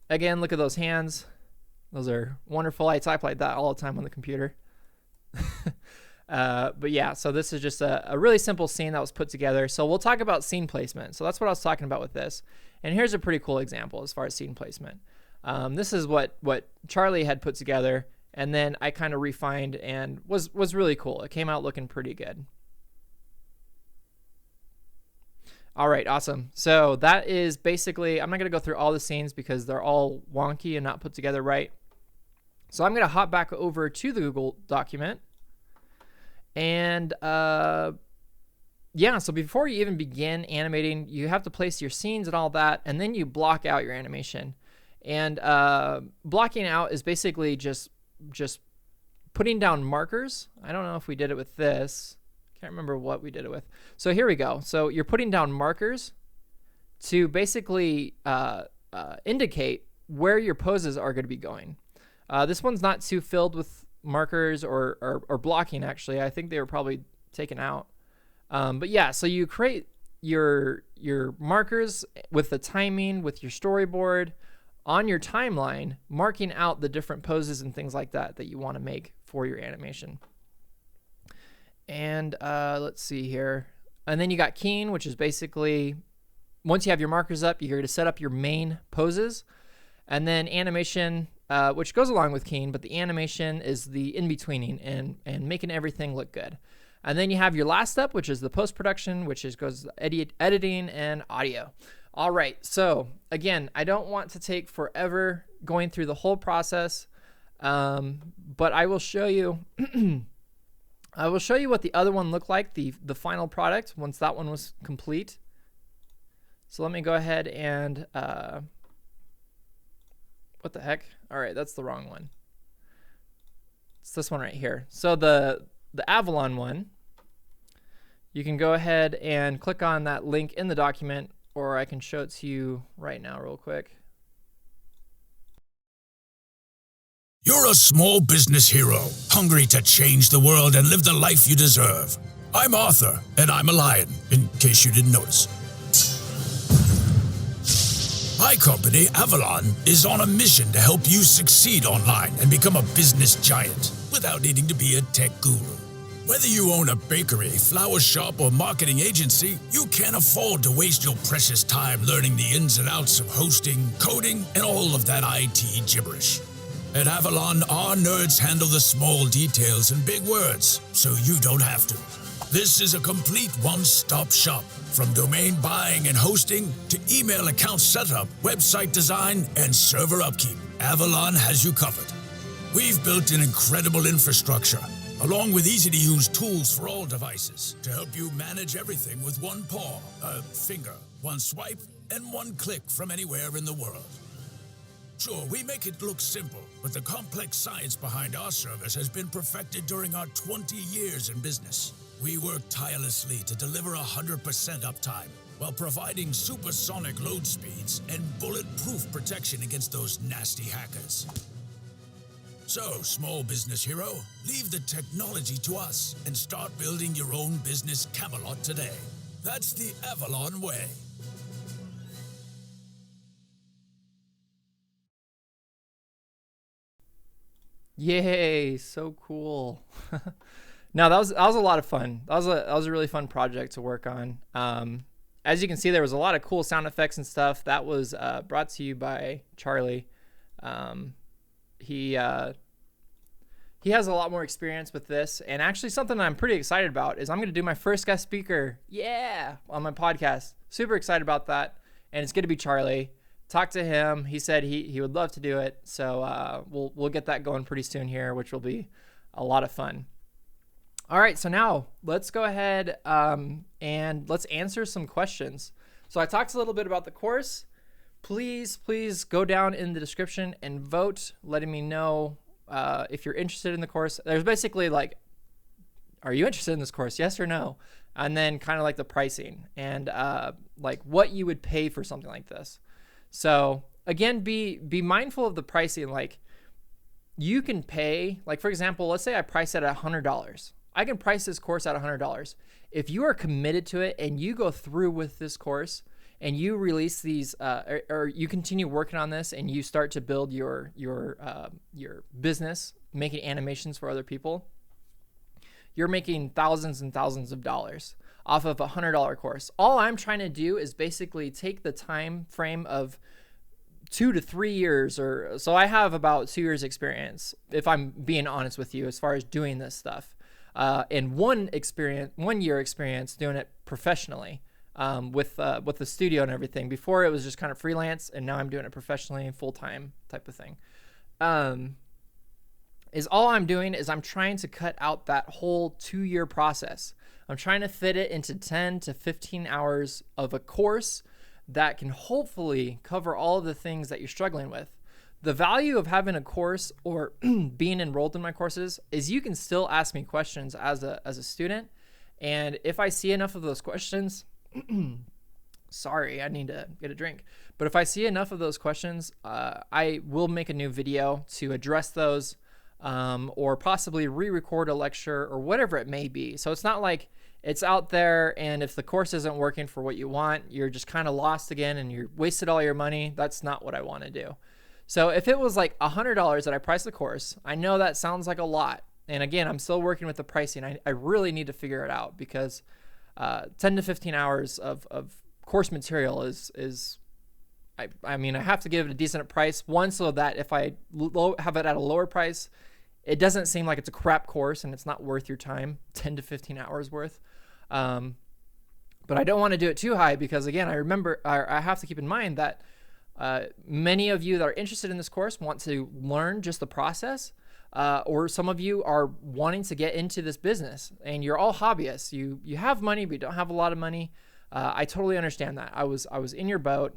Again, look at those hands. Those are wonderful. I type like that all the time on the computer. But yeah, so this is just a really simple scene that was put together. So we'll talk about scene placement. So that's what I was talking about with this. And here's a pretty cool example as far as scene placement. This is what Charlie had put together, and then I kind of refined, and was really cool. It came out looking pretty good. All right, awesome. So that is basically, I'm not going to go through all the scenes because they're all wonky and not put together right. So I'm going to hop back over to the Google document. And yeah, so before you even begin animating, you have to place your scenes and all that, and then you block out your animation. And blocking out is basically just putting down markers. I don't know if we did it with this. Can't remember what we did it with. So here we go. So you're putting down markers to basically indicate where your poses are going to be going. This one's not too filled with markers or blocking, actually. I think they were probably taken out. But yeah, so you create your markers with the timing, with your storyboard on your timeline, marking out the different poses and things like that that you want to make for your animation. And let's see here. And then you got keying, which is basically once you have your markers up, you're going to set up your main poses. And then animation, which goes along with keying, but the animation is the in-betweening and making everything look good. And then you have your last step, which is the post-production, which goes editing and audio. All right, so again, I don't want to take forever going through the whole process, but I will show you. I will show you what the other one looked like, the final product, once that one was complete. So let me go ahead and what the heck? All right, that's the wrong one. It's this one right here. So the Avalon one, you can go ahead and click on that link in the document, or I can show it to you right now real quick. You're a small business hero, hungry to change the world and live the life you deserve. I'm Arthur, and I'm a lion, in case you didn't notice. My company, Avalon, is on a mission to help you succeed online and become a business giant without needing to be a tech guru. Whether you own a bakery, flower shop, or marketing agency, you can't afford to waste your precious time learning the ins and outs of hosting, coding, and all of that IT gibberish. At Avalon, our nerds handle the small details and big words, so you don't have to. This is a complete one-stop shop, from domain buying and hosting to email account setup, website design, and server upkeep. Avalon has you covered. We've built an incredible infrastructure, along with easy-to-use tools for all devices, to help you manage everything with one paw, a finger, one swipe, and one click from anywhere in the world. Sure, we make it look simple, but the complex science behind our service has been perfected during our 20 years in business. We work tirelessly to deliver 100% uptime, while providing supersonic load speeds and bulletproof protection against those nasty hackers. So, small business hero, leave the technology to us and start building your own business Camelot today. That's the Avalon way. Yay, so cool. No, that was a lot of fun. That was a really fun project to work on. As you can see, there was a lot of cool sound effects and stuff. That was brought to you by Charlie. He has a lot more experience with this, and actually something I'm pretty excited about is I'm going to do my first guest speaker, on my podcast. Super excited about that, and it's going to be Charlie. Talked to him. He said he would love to do it, so we'll get that going pretty soon here, which will be a lot of fun. All right, so now let's go ahead and let's answer some questions. So I talked a little bit about the course. Please go down in the description and vote, letting me know if you're interested in the course. There's basically like, are you interested in this course? Yes or no? And then kind of like the pricing and like what you would pay for something like this. So again, be mindful of the pricing. Like you can pay, like for example, let's say I price it at $100. I can price this course at $100. If you are committed to it and you go through with this course and you release these, or you continue working on this and you start to build your business, making animations for other people, you're making thousands and thousands of dollars off of a $100 course. All I'm trying to do is basically take the time frame of 2 to 3 years, or so I have about 2 years experience, if I'm being honest with you, as far as doing this stuff. And 1 year experience doing it professionally. with the studio and everything. Before it was just kind of freelance, and now I'm doing it professionally and full-time type of thing. Is all I'm doing is I'm trying to cut out that whole 2-year process. I'm trying to fit it into 10 to 15 hours of a course that can hopefully cover all of the things that you're struggling with. The value of having a course or being enrolled in my courses is you can still ask me questions as a student. And if I see enough of those questions, sorry, I need to get a drink. But if I see enough of those questions, I will make a new video to address those, or possibly re-record a lecture or whatever it may be. So it's not like it's out there, and if the course isn't working for what you want, you're just kind of lost again and you wasted all your money. That's not what I want to do. So if it was like $100 that I priced the course, I know that sounds like a lot. And again, I'm still working with the pricing. I really need to figure it out because 10 to 15 hours of course material is I mean, I have to give it a decent price. One, so that if I have it at a lower price, it doesn't seem like it's a crap course and it's not worth your time, 10 to 15 hours worth. But I don't want to do it too high because, again, I have to keep in mind that many of you that are interested in this course want to learn just the process, or some of you are wanting to get into this business and you're all hobbyists. You have money, but you don't have a lot of money. I totally understand that. I was in your boat.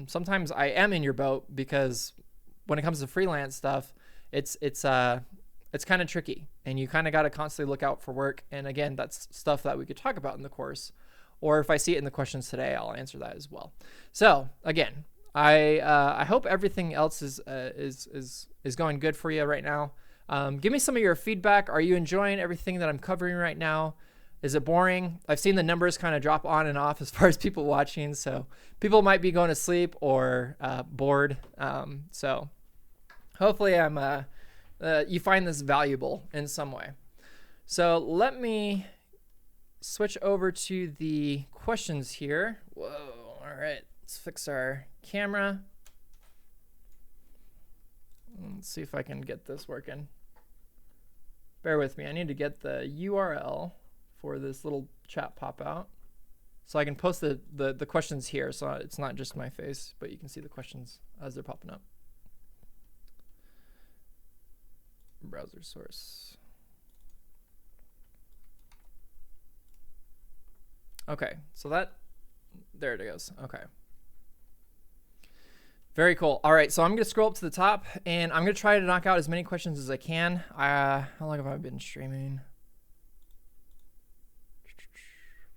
Sometimes I am in your boat because when it comes to freelance stuff, it's kind of tricky, and you kind of got to constantly look out for work. And again, that's stuff that we could talk about in the course, or if I see it in the questions today, I'll answer that as well. So again, I hope everything else is going good for you right now. Give me some of your feedback. Are you enjoying everything that I'm covering right now? Is it boring? I've seen the numbers kind of drop on and off as far as people watching. So people might be going to sleep or bored. So hopefully you find this valuable in some way. So let me switch over to the questions here. Whoa. All right. Let's fix our camera. Let's see if I can get this working. Bear with me. I need to get the URL for this little chat pop out so I can post the questions here, so it's not just my face, but you can see the questions as they're popping up. Browser source. Okay, so there it goes. Okay. Very cool. All right, so I'm going to scroll up to the top, and I'm going to try to knock out as many questions as I can. How long have I been streaming?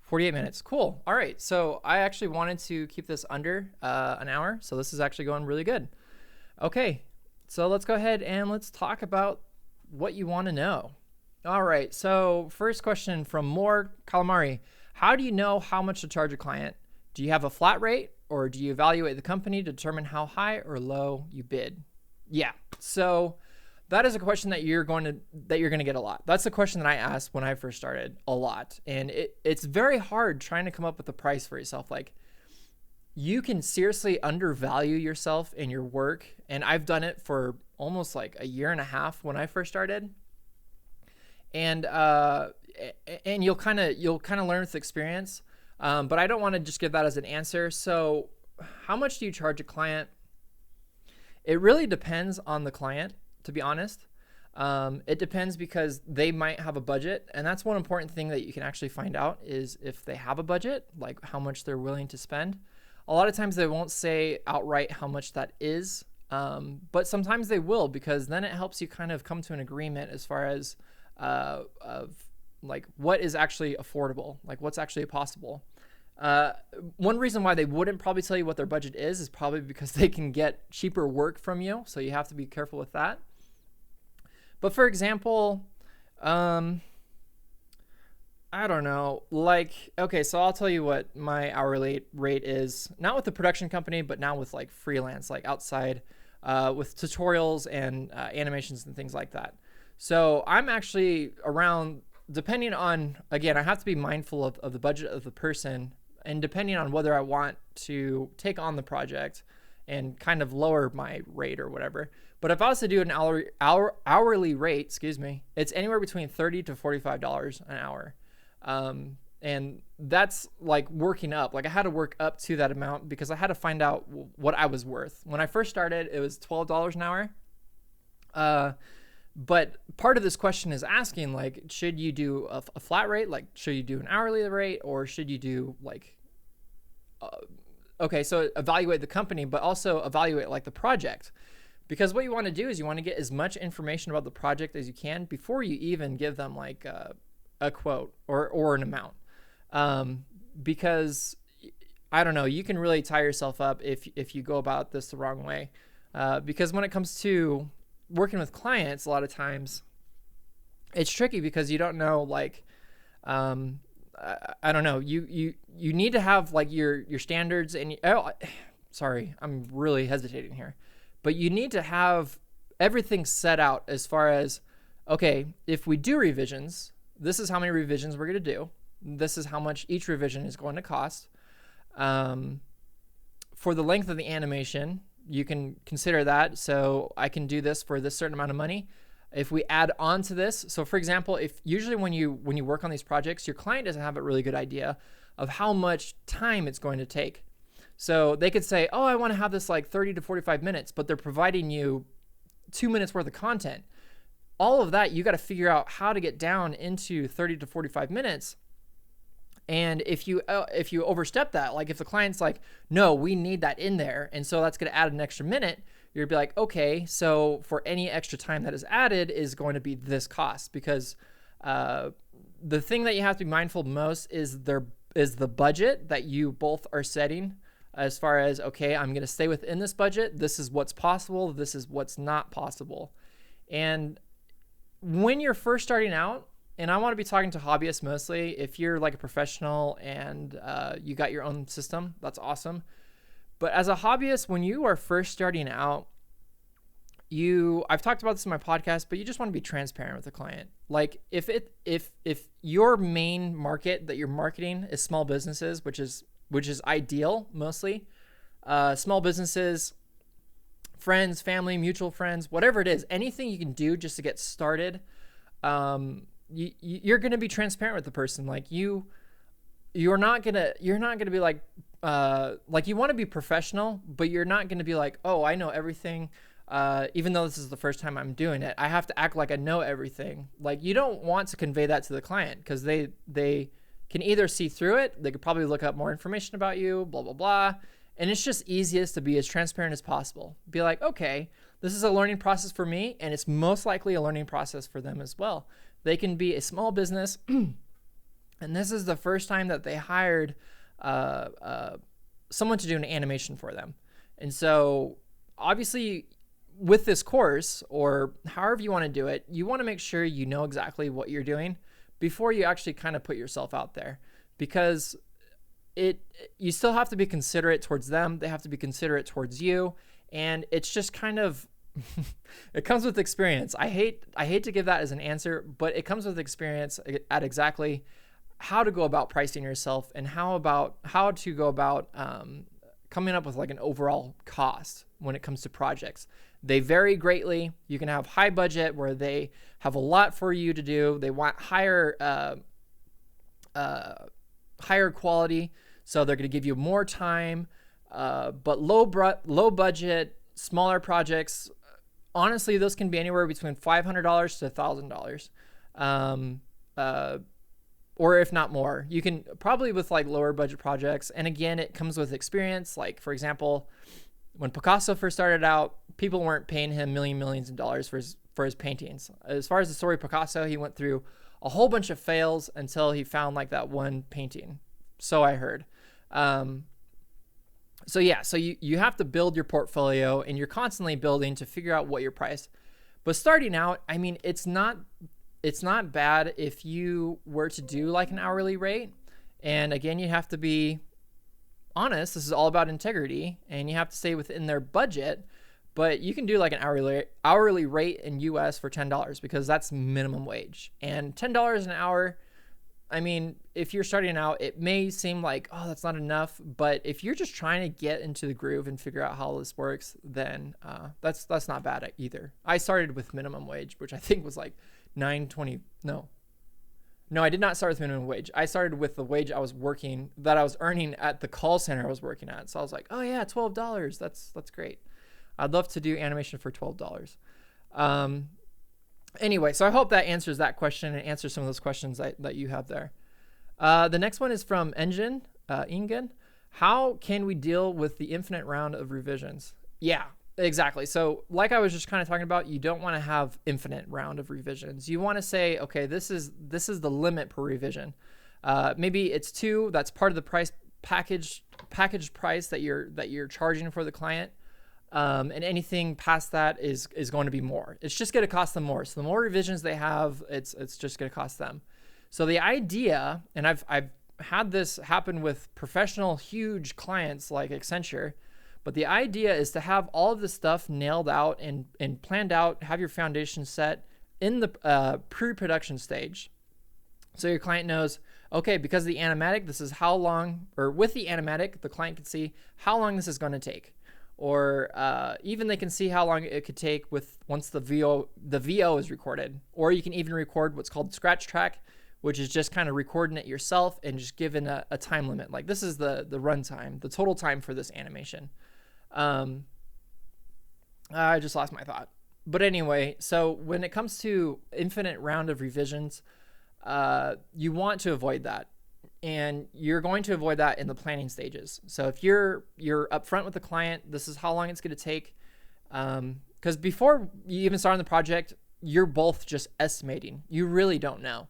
48 minutes. Cool. All right, so I actually wanted to keep this under an hour, so this is actually going really good. Okay, so let's go ahead and let's talk about what you want to know. All right, so first question from More Calamari. How do you know how much to charge a client? Do you have a flat rate, or do you evaluate the company to determine how high or low you bid? Yeah, so that is a question that you're going to get a lot. That's the question that I asked when I first started a lot. And it's very hard trying to come up with a price for yourself. Like, you can seriously undervalue yourself and your work. And I've done it for almost like a year and a half when I first started. And you'll kind of learn with experience. But I don't want to just give that as an answer. So how much do you charge a client? It really depends on the client, to be honest. It depends because they might have a budget. And that's one important thing that you can actually find out is if they have a budget, like how much they're willing to spend. A lot of times they won't say outright how much that is. But sometimes they will, because then it helps you kind of come to an agreement as far as of like what is actually affordable, like what's actually possible. One reason why they wouldn't probably tell you what their budget is probably because they can get cheaper work from you. So you have to be careful with that. But for example, I don't know, like, okay, so I'll tell you what my hourly rate is, not with the production company, but now with like freelance, like outside, with tutorials and animations and things like that. So I'm actually around, depending on, again, I have to be mindful of the budget of the person, and depending on whether I want to take on the project and kind of lower my rate or whatever. But if I was to do an hourly rate, it's anywhere between $30 to $45 an hour. And that's like working up. Like I had to work up to that amount because I had to find out what I was worth. When I first started, it was $12 an hour. But part of this question is asking, like, should you do a flat rate? Like, should you do an hourly rate, or should you do like, okay, so evaluate the company, but also evaluate like the project. Because what you want to do is you want to get as much information about the project as you can before you even give them like a quote or an amount. Because I don't know, you can really tie yourself up if you go about this the wrong way. Because when it comes to working with clients, a lot of times it's tricky because you don't know, like, I don't know, you need to have like your standards and sorry, I'm really hesitating here, but you need to have everything set out as far as, okay, if we do revisions, this is how many revisions we're going to do. This is how much each revision is going to cost. For the length of the animation, you can consider that. So I can do this for this certain amount of money. If we add on to this, so for example, if usually when you work on these projects, your client doesn't have a really good idea of how much time it's going to take. So they could say, oh, I want to have this like 30 to 45 minutes, but they're providing you 2 minutes worth of content. All of that, you got to figure out how to get down into 30 to 45 minutes. And if you overstep that, like if the client's like, no, we need that in there, and so that's going to add an extra minute, you'd be like, okay, so for any extra time that is added is going to be this cost. Because the thing that you have to be mindful most is the budget that you both are setting, as far as, okay, I'm going to stay within this budget. This is what's possible. This is what's not possible. And when you're first starting out, and I want to be talking to hobbyists mostly. If you're like a professional and you got your own system, that's awesome. But as a hobbyist, when you are first starting out, I've talked about this in my podcast, but you just want to be transparent with the client. Like if your main market that you're marketing is small businesses, which is ideal mostly, small businesses, friends, family, mutual friends, whatever it is, anything you can do just to get started. You're going to be transparent with the person. Like you're not going to be like you want to be professional, but you're not going to be like, oh, I know everything. Even though this is the first time I'm doing it, I have to act like I know everything. Like you don't want to convey that to the client because they can either see through it. They could probably look up more information about you, blah, blah, blah. And it's just easiest to be as transparent as possible. Be like, okay, this is a learning process for me, and it's most likely a learning process for them as well. They can be a small business, and this is the first time that they hired someone to do an animation for them. And so obviously with this course, or however you want to do it, you want to make sure you know exactly what you're doing before you actually kind of put yourself out there, because you still have to be considerate towards them. They have to be considerate towards you. And it's just kind of, it comes with experience. I hate to give that as an answer, but it comes with experience at exactly how to go about pricing yourself and how to go about coming up with like an overall cost when it comes to projects. They vary greatly. You can have high budget where they have a lot for you to do. They want higher quality, so they're going to give you more time. But low budget, smaller projects, honestly, those can be anywhere between $500 to $1,000, or if not more. You can probably with like lower budget projects, and again, it comes with experience. Like for example, when Picasso first started out, people weren't paying him millions of dollars for his paintings. As far as the story Picasso, he went through a whole bunch of fails until he found like that one painting. So I heard. So you have to build your portfolio, and you're constantly building to figure out what your price. But starting out, I mean, it's not bad if you were to do like an hourly rate. And again, you have to be honest. This is all about integrity, and you have to stay within their budget. But you can do like an hourly rate in US for $10 because that's minimum wage. And $10 an hour, I mean, if you're starting out, it may seem like, oh, that's not enough. But if you're just trying to get into the groove and figure out how this works, then that's not bad either. I started with minimum wage, which I think was like $9.20. No, No, I did not start with minimum wage. I started with the wage I was earning at the call center I was working at. So I was like, oh yeah, $12. That's great. I'd love to do animation for $12. Anyway, so I hope that answers that question and answers some of those questions that you have there. The next one is from Ingen. How can we deal with the infinite round of revisions? Yeah, exactly. So like I was just kind of talking about, you don't want to have infinite round of revisions. You want to say, okay, this is the limit per revision. Maybe it's 2. That's part of the package price that you're charging for the client. And anything past that is going to be more. It's just going to cost them more. So the more revisions they have, it's just going to cost them. So the idea, and I've had this happen with professional huge clients like Accenture, but the idea is to have all of the stuff nailed out and planned out, have your foundation set in the pre-production stage. So your client knows, okay, because of the animatic, this is how long, or with the animatic, the client can see how long this is going to take. Or even they can see how long it could take once the VO is recorded. Or you can even record what's called scratch track, which is just kind of recording it yourself and just given a time limit. Like this is the run time, the total time for this animation. I just lost my thought. But anyway, so when it comes to infinite round of revisions, you want to avoid that. And you're going to avoid that in the planning stages. So if you're upfront with the client, this is how long it's going to take. Because before you even start on the project, you're both just estimating. You really don't know.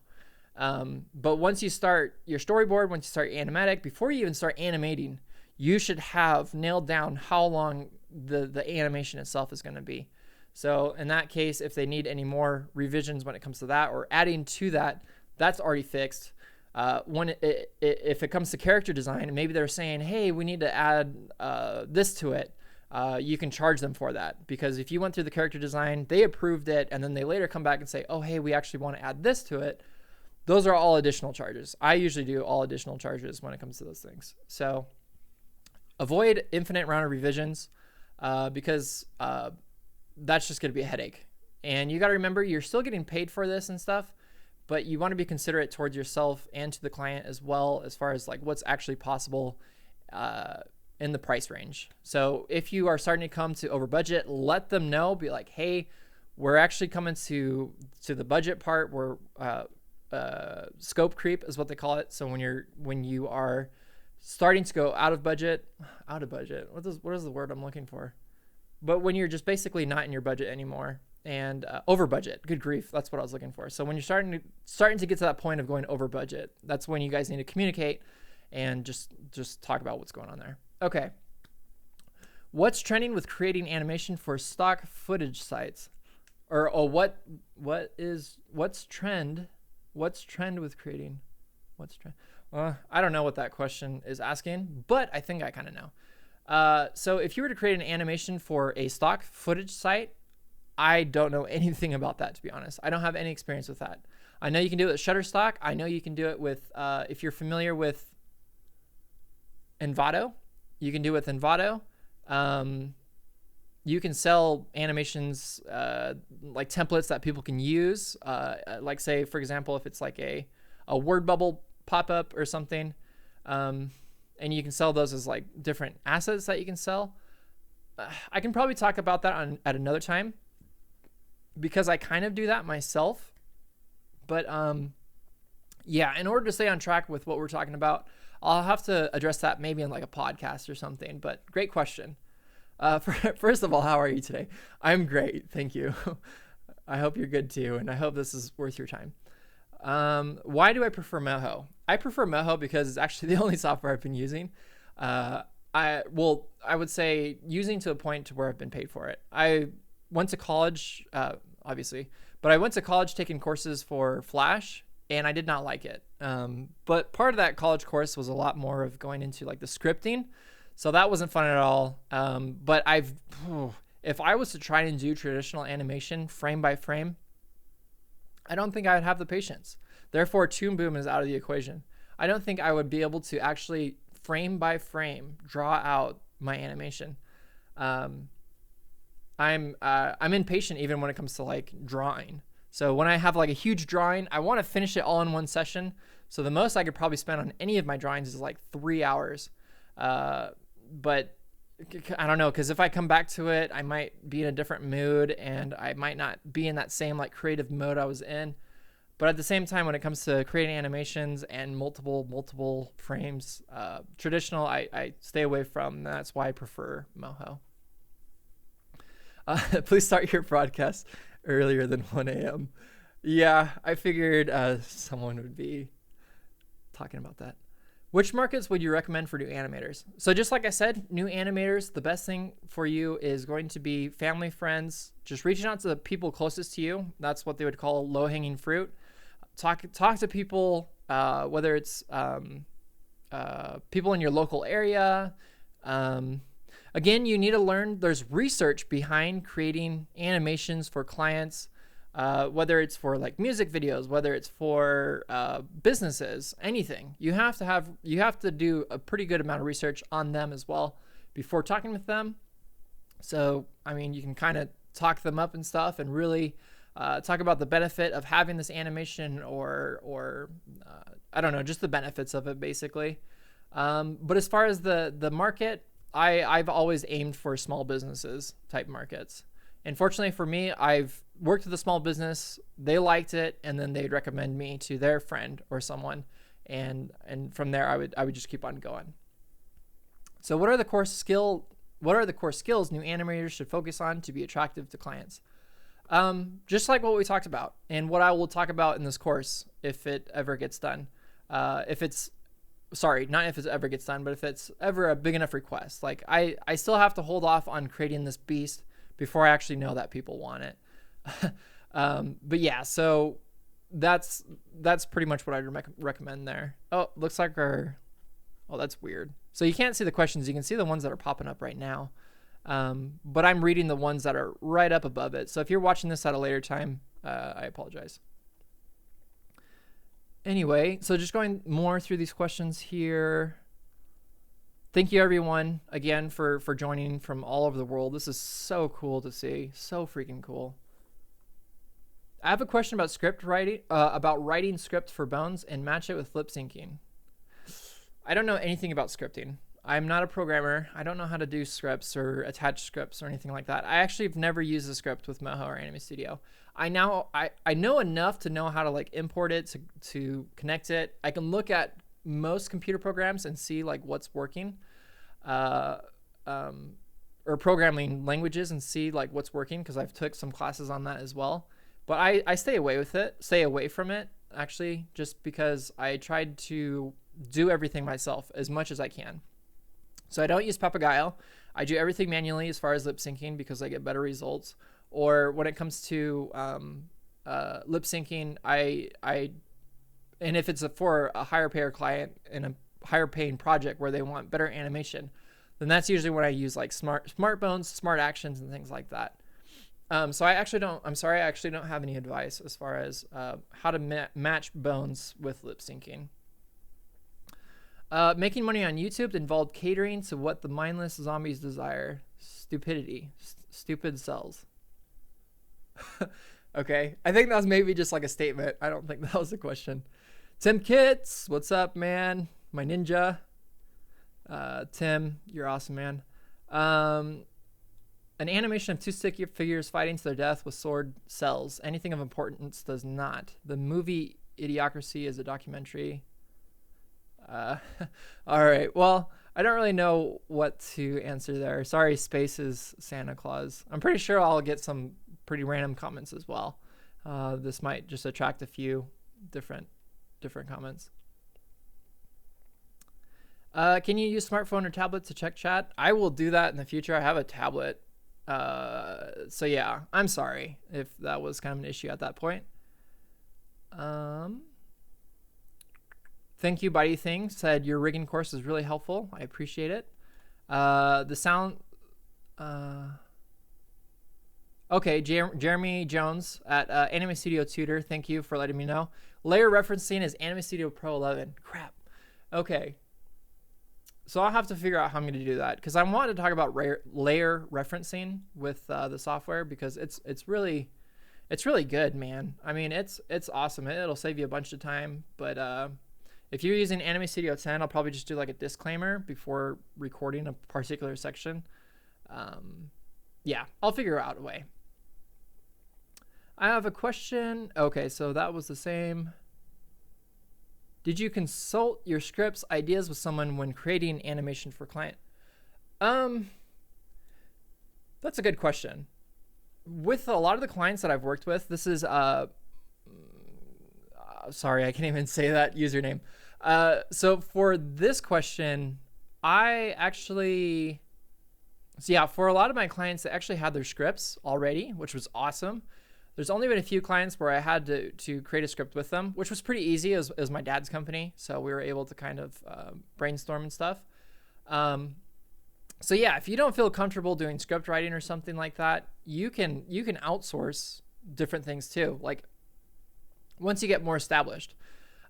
But once you start your storyboard, once you start animatic, before you even start animating, you should have nailed down how long the animation itself is going to be. So in that case, if they need any more revisions when it comes to that or adding to that, that's already fixed. If it comes to character design and maybe they're saying, hey, we need to add this to it, you can charge them for that. Because if you went through the character design, they approved it, and then they later come back and say, oh, hey, we actually want to add this to it, those are all additional charges. I usually do all additional charges when it comes to those things. So avoid infinite round of revisions because that's just going to be a headache. And you got to remember, you're still getting paid for this and stuff, but you want to be considerate towards yourself and to the client as well, as far as like what's actually possible in the price range. So if you are starting to come to over budget, let them know, be like, hey, we're actually coming to the budget part where scope creep is what they call it. So when you are starting to go out of budget, what is the word I'm looking for? But when you're just basically not in your budget anymore, and over budget, good grief, that's what I was looking for. So when you're starting to get to that point of going over budget, that's when you guys need to communicate and just talk about what's going on there. Okay. What's trending with creating animation for stock footage sites? Or what's trend with creating? What's trend? I don't know what that question is asking, but I think I kind of know. So if you were to create an animation for a stock footage site, I don't know anything about that, to be honest. I don't have any experience with that. I know you can do it with Shutterstock. I know you can do it with, if you're familiar with Envato, you can do it with Envato. You can sell animations like templates that people can use. Like say, for example, if it's like a word bubble pop-up or something, and you can sell those as like different assets that you can sell. I can probably talk about that at another time, because I kind of do that myself. But yeah, in order to stay on track with what we're talking about, I'll have to address that maybe in like a podcast or something. But great question. First of all, how are you today? I'm great, thank you. I hope you're good too, and I hope this is worth your time. Why do I prefer Moho? I prefer Moho because it's actually the only software I've been using. I would say using to a point to where I've been paid for it. I went to college, obviously, but I went to college taking courses for Flash, and I did not like it. But part of that college course was a lot more of going into like the scripting, so that wasn't fun at all. But if I was to try and do traditional animation frame by frame, I don't think I would have the patience. Therefore, Toon Boom is out of the equation. I don't think I would be able to actually frame by frame draw out my animation. I'm impatient even when it comes to like drawing. So when I have like a huge drawing, I want to finish it all in one session. So the most I could probably spend on any of my drawings is like 3 hours. But I don't know, because if I come back to it, I might be in a different mood and I might not be in that same like creative mode I was in. But at the same time, when it comes to creating animations and multiple frames, traditional, I stay away from. That's why I prefer Moho. Please start your broadcast earlier than 1 a.m. Yeah, I figured someone would be talking about that. Which markets would you recommend for new animators? So just like I said, new animators, the best thing for you is going to be family, friends, just reaching out to the people closest to you. That's what they would call low-hanging fruit. Talk to people, whether it's people in your local area. Again, you need to learn there's research behind creating animations for clients, whether it's for like music videos, whether it's for businesses, anything. You have to do a pretty good amount of research on them as well before talking with them. So, I mean, you can kind of talk them up and stuff and really talk about the benefit of having this animation or I don't know, just the benefits of it basically. But as far as the market, I've always aimed for small businesses type markets. And fortunately for me, I've worked with a small business, they liked it, and then they'd recommend me to their friend or someone. And from there I would just keep on going. So what are the core skills new animators should focus on to be attractive to clients? Just like what we talked about and what I will talk about in this course if it ever gets done. Not if it ever gets done, but if it's ever a big enough request. Like I still have to hold off on creating this beast before I actually know that people want it. But yeah, so that's pretty much what I'd recommend there. Oh, looks like that's weird. So you can't see the questions. You can see the ones that are popping up right now. But I'm reading the ones that are right up above it. So if you're watching this at a later time, I apologize. Anyway, so just going more through these questions here. Thank you everyone again for joining from all over the world. This is so cool to see. So freaking cool. I have a question about script writing, about writing script for Bones and match it with lip syncing. I don't know anything about scripting. I'm not a programmer. I don't know how to do scripts or attach scripts or anything like that. I actually have never used a script with Moho or Anime Studio. I know enough to know how to like import it to connect it. I can look at most computer programs and see like what's working, or programming languages and see like what's working because I've took some classes on that as well. But I stay away from it actually, just because I tried to do everything myself as much as I can. So I don't use Papagayo. I do everything manually as far as lip syncing because I get better results. Or when it comes to lip syncing, and if it's for a higher payer client in a higher paying project where they want better animation, then that's usually when I use like smart bones, smart actions, and things like that. So I actually don't have any advice as far as how to match bones with lip syncing. Making money on YouTube involved catering to what the mindless zombies desire. Stupidity. Stupid cells. Okay. I think that was maybe just like a statement. I don't think that was a question. Tim Kits, what's up, man? My ninja. Tim, you're awesome, man. An animation of two sticky figures fighting to their death with sword sells. Anything of importance does not. The movie Idiocracy is a documentary. All right. Well, I don't really know what to answer there. Sorry, Spaces Santa Claus. I'm pretty sure I'll get some pretty random comments as well. This might just attract a few different comments. Can you use smartphone or tablet to check chat? I will do that in the future. I have a tablet. So yeah, I'm sorry if that was kind of an issue at that point. Thank you, Buddy Thing said your rigging course is really helpful. I appreciate it. The sound. Okay, Jeremy Jones at Anime Studio Tutor. Thank you for letting me know. Layer referencing is Anime Studio Pro 11. Crap. Okay. So I'll have to figure out how I'm going to do that because I wanted to talk about layer referencing with the software because it's really It's really good, man. I mean, it's awesome. It'll save you a bunch of time. But if you're using Anime Studio 10, I'll probably just do like a disclaimer before recording a particular section. Yeah, I'll figure out a way. I have a question. Okay, so that was the same. Did you consult your scripts ideas with someone when creating animation for client? That's a good question. With a lot of the clients that I've worked with, this is sorry, I can't even say that username. So for this question, I actually, so yeah, for a lot of my clients that actually had their scripts already, which was awesome. There's only been a few clients where I had to create a script with them, which was pretty easy. It was my dad's company, so we were able to kind of brainstorm and stuff. So yeah, if you don't feel comfortable doing script writing or something like that, you can outsource different things too, like once you get more established.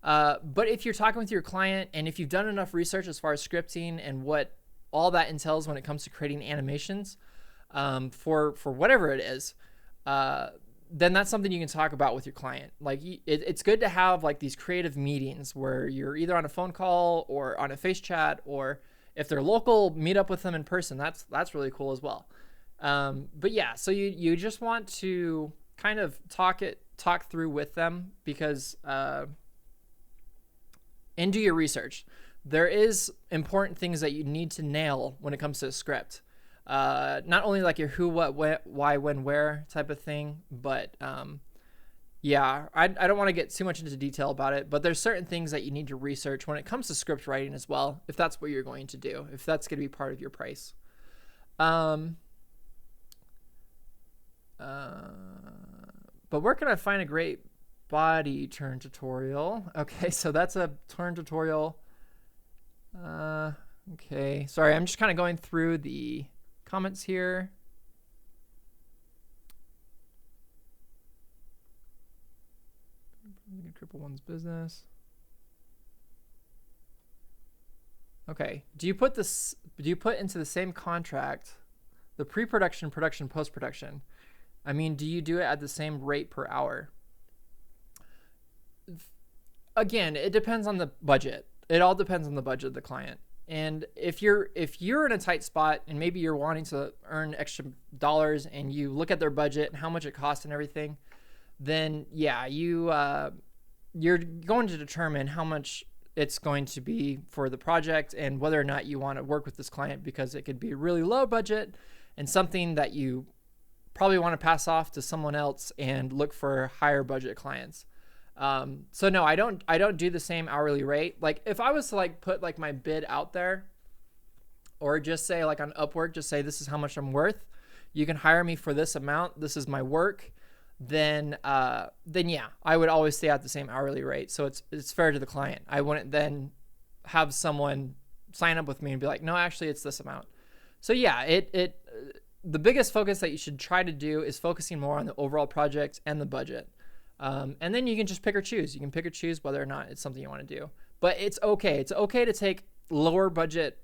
But if you're talking with your client and if you've done enough research as far as scripting and what all that entails when it comes to creating animations for whatever it is, then that's something you can talk about with your client. Like it's good to have like these creative meetings where you're either on a phone call or on a face chat, or if they're local, meet up with them in person. That's really cool as well. But yeah, so you just want to kind of talk through with them because and do your research. There is important things that you need to nail when it comes to a script. Not only like your who, what, why, when, where type of thing, but yeah, I don't want to get too much into detail about it, but there's certain things that you need to research when it comes to script writing as well, if that's what you're going to do, if that's going to be part of your price. But where can I find a great body turn tutorial? Okay, so that's a turn tutorial. Okay, sorry, I'm just kind of going through the comments here. Cripple one's business. Okay, do you put into the same contract the pre-production, production, post-production? I mean, do you do it at the same rate per hour? Again, it depends on the budget. It all depends on the budget of the client. And if you're in a tight spot and maybe you're wanting to earn extra dollars and you look at their budget and how much it costs and everything, then yeah, you're going to determine how much it's going to be for the project and whether or not you want to work with this client, because it could be really low budget and something that you probably want to pass off to someone else and look for higher budget clients. So no, I don't do the same hourly rate. Like if I was to like put like my bid out there, or just say like on Upwork, just say this is how much I'm worth, you can hire me for this amount, this is my work, then yeah, I would always stay at the same hourly rate. So it's fair to the client. I wouldn't then have someone sign up with me and be like, no, actually it's this amount. So yeah, the biggest focus that you should try to do is focusing more on the overall project and the budget. And then you can just pick or choose. You can pick or choose whether or not it's something you want to do. But it's okay. It's okay to take lower budget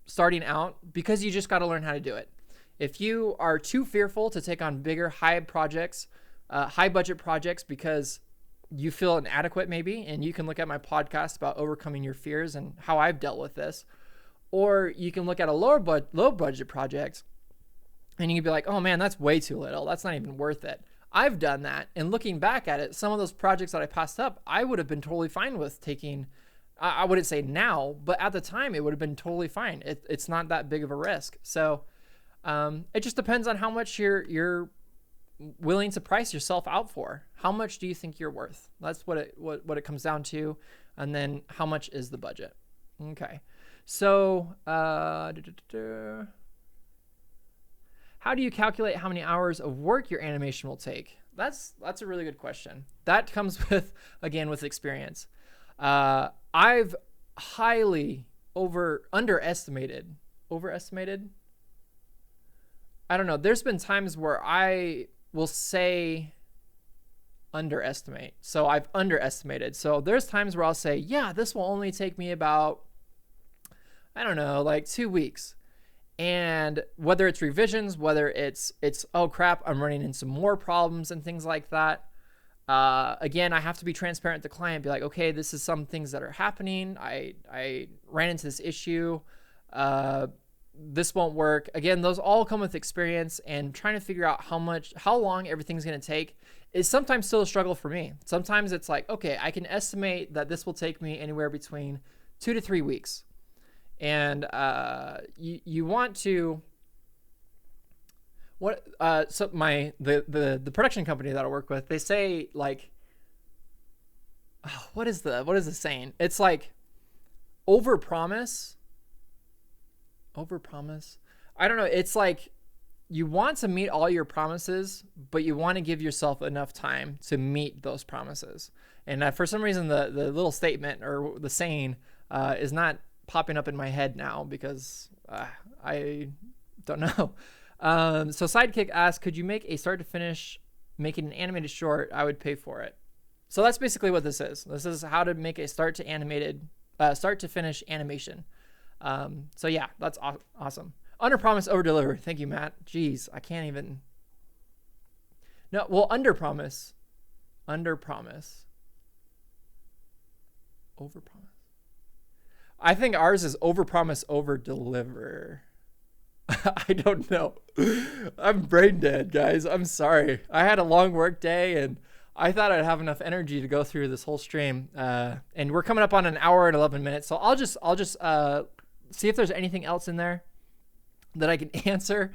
starting out, because you just got to learn how to do it. If you are too fearful to take on bigger, high budget projects because you feel inadequate maybe, and you can look at my podcast about overcoming your fears and how I've dealt with this, or you can look at a low budget project and you can be like, oh man, that's way too little. That's not even worth it. I've done that, and looking back at it, some of those projects that I passed up, I would have been totally fine with taking. I wouldn't say now, but at the time, it would have been totally fine. It's not that big of a risk. So it just depends on how much you're willing to price yourself out for. How much do you think you're worth? That's what it comes down to, and then how much is the budget? Okay, so how do you calculate how many hours of work your animation will take? That's a really good question. That comes with experience. I've highly overestimated. I don't know. There's been times where I will say underestimate. So I've underestimated. So there's times where I'll say, yeah, this will only take me about, I don't know, like 2 weeks. And whether it's revisions, whether it's oh crap, I'm running into some more problems and things like that. Again, I have to be transparent with the client, be like, okay, this is some things that are happening. I ran into this issue. This won't work. Again, those all come with experience, and trying to figure out how long everything's going to take is sometimes still a struggle for me. Sometimes it's like, okay, I can estimate that this will take me anywhere between 2 to 3 weeks. And you want to so the production company that I work with, they say like, what is the saying? It's like overpromise. I don't know. It's like you want to meet all your promises, but you want to give yourself enough time to meet those promises. And for some reason, the little statement or the saying is not popping up in my head now because I don't know. So Sidekick asked, could you make a start to finish, making an animated short? I would pay for it. So that's basically what this is. This is how to make a start to finish animation. So yeah, that's awesome. Under promise, over deliver. Thank you, Matt. Jeez, I can't even. No, well, under promise, over promise. I think ours is over promise, over deliver. I don't know. I'm brain dead, guys. I'm sorry. I had a long work day and I thought I'd have enough energy to go through this whole stream. And we're coming up on an hour and 11 minutes. So I'll just see if there's anything else in there that I can answer.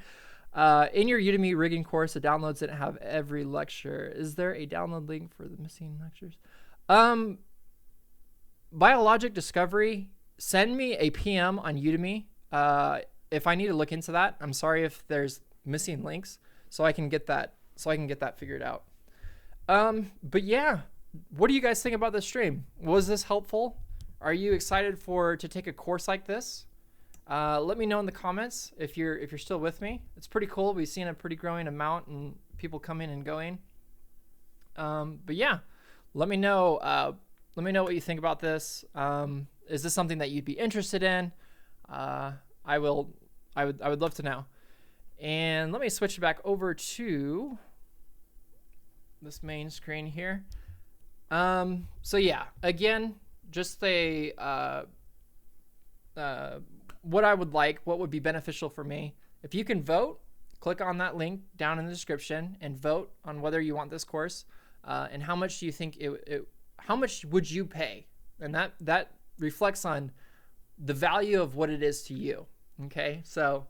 In your Udemy rigging course, the downloads didn't have every lecture. Is there a download link for the missing lectures? Biologic Discovery, send me a PM on Udemy if I need to look into that. I'm sorry if there's missing links, so I can get that figured out. But yeah, what do you guys think about this stream? Was this helpful? Are you excited to take a course like this? Let me know in the comments if you're still with me. It's pretty cool. We've seen a pretty growing amount and people coming and going. But yeah, let me know what you think about this. Is this something that you'd be interested in? I would love to know. And let me switch back over to this main screen here. So yeah, again, just what would be beneficial for me. If you can vote, click on that link down in the description and vote on whether you want this course, and how much do you think how much would you pay? And that reflects on the value of what it is to you. Okay, so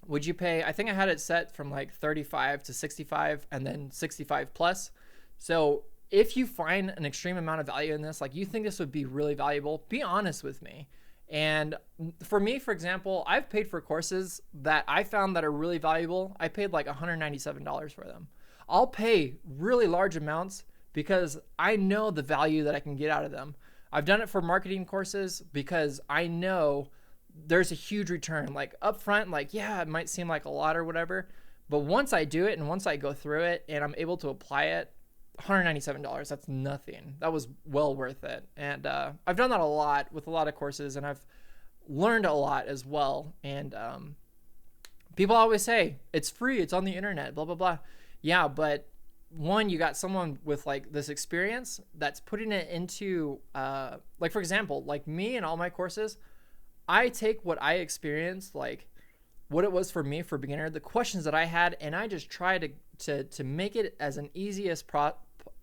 would you pay? I think I had it set from like 35 to 65 and then 65 plus. So if you find an extreme amount of value in this, like you think this would be really valuable, be honest with me. And for me, for example, I've paid for courses that I found that are really valuable. I paid like $197 for them. I'll pay really large amounts because I know the value that I can get out of them. I've done it for marketing courses because I know there's a huge return. Like up front, like, yeah, it might seem like a lot or whatever, but once I do it and once I go through it and I'm able to apply it, $197, that's nothing. That was well worth it. And I've done that a lot with a lot of courses, and I've learned a lot as well. And people always say, it's free, it's on the internet, blah, blah, blah. Yeah, but one, you got someone with like this experience that's putting it into, like for example, like me and all my courses, I take what I experienced, like what it was for me for beginner, the questions that I had, and I just try to make it as an easiest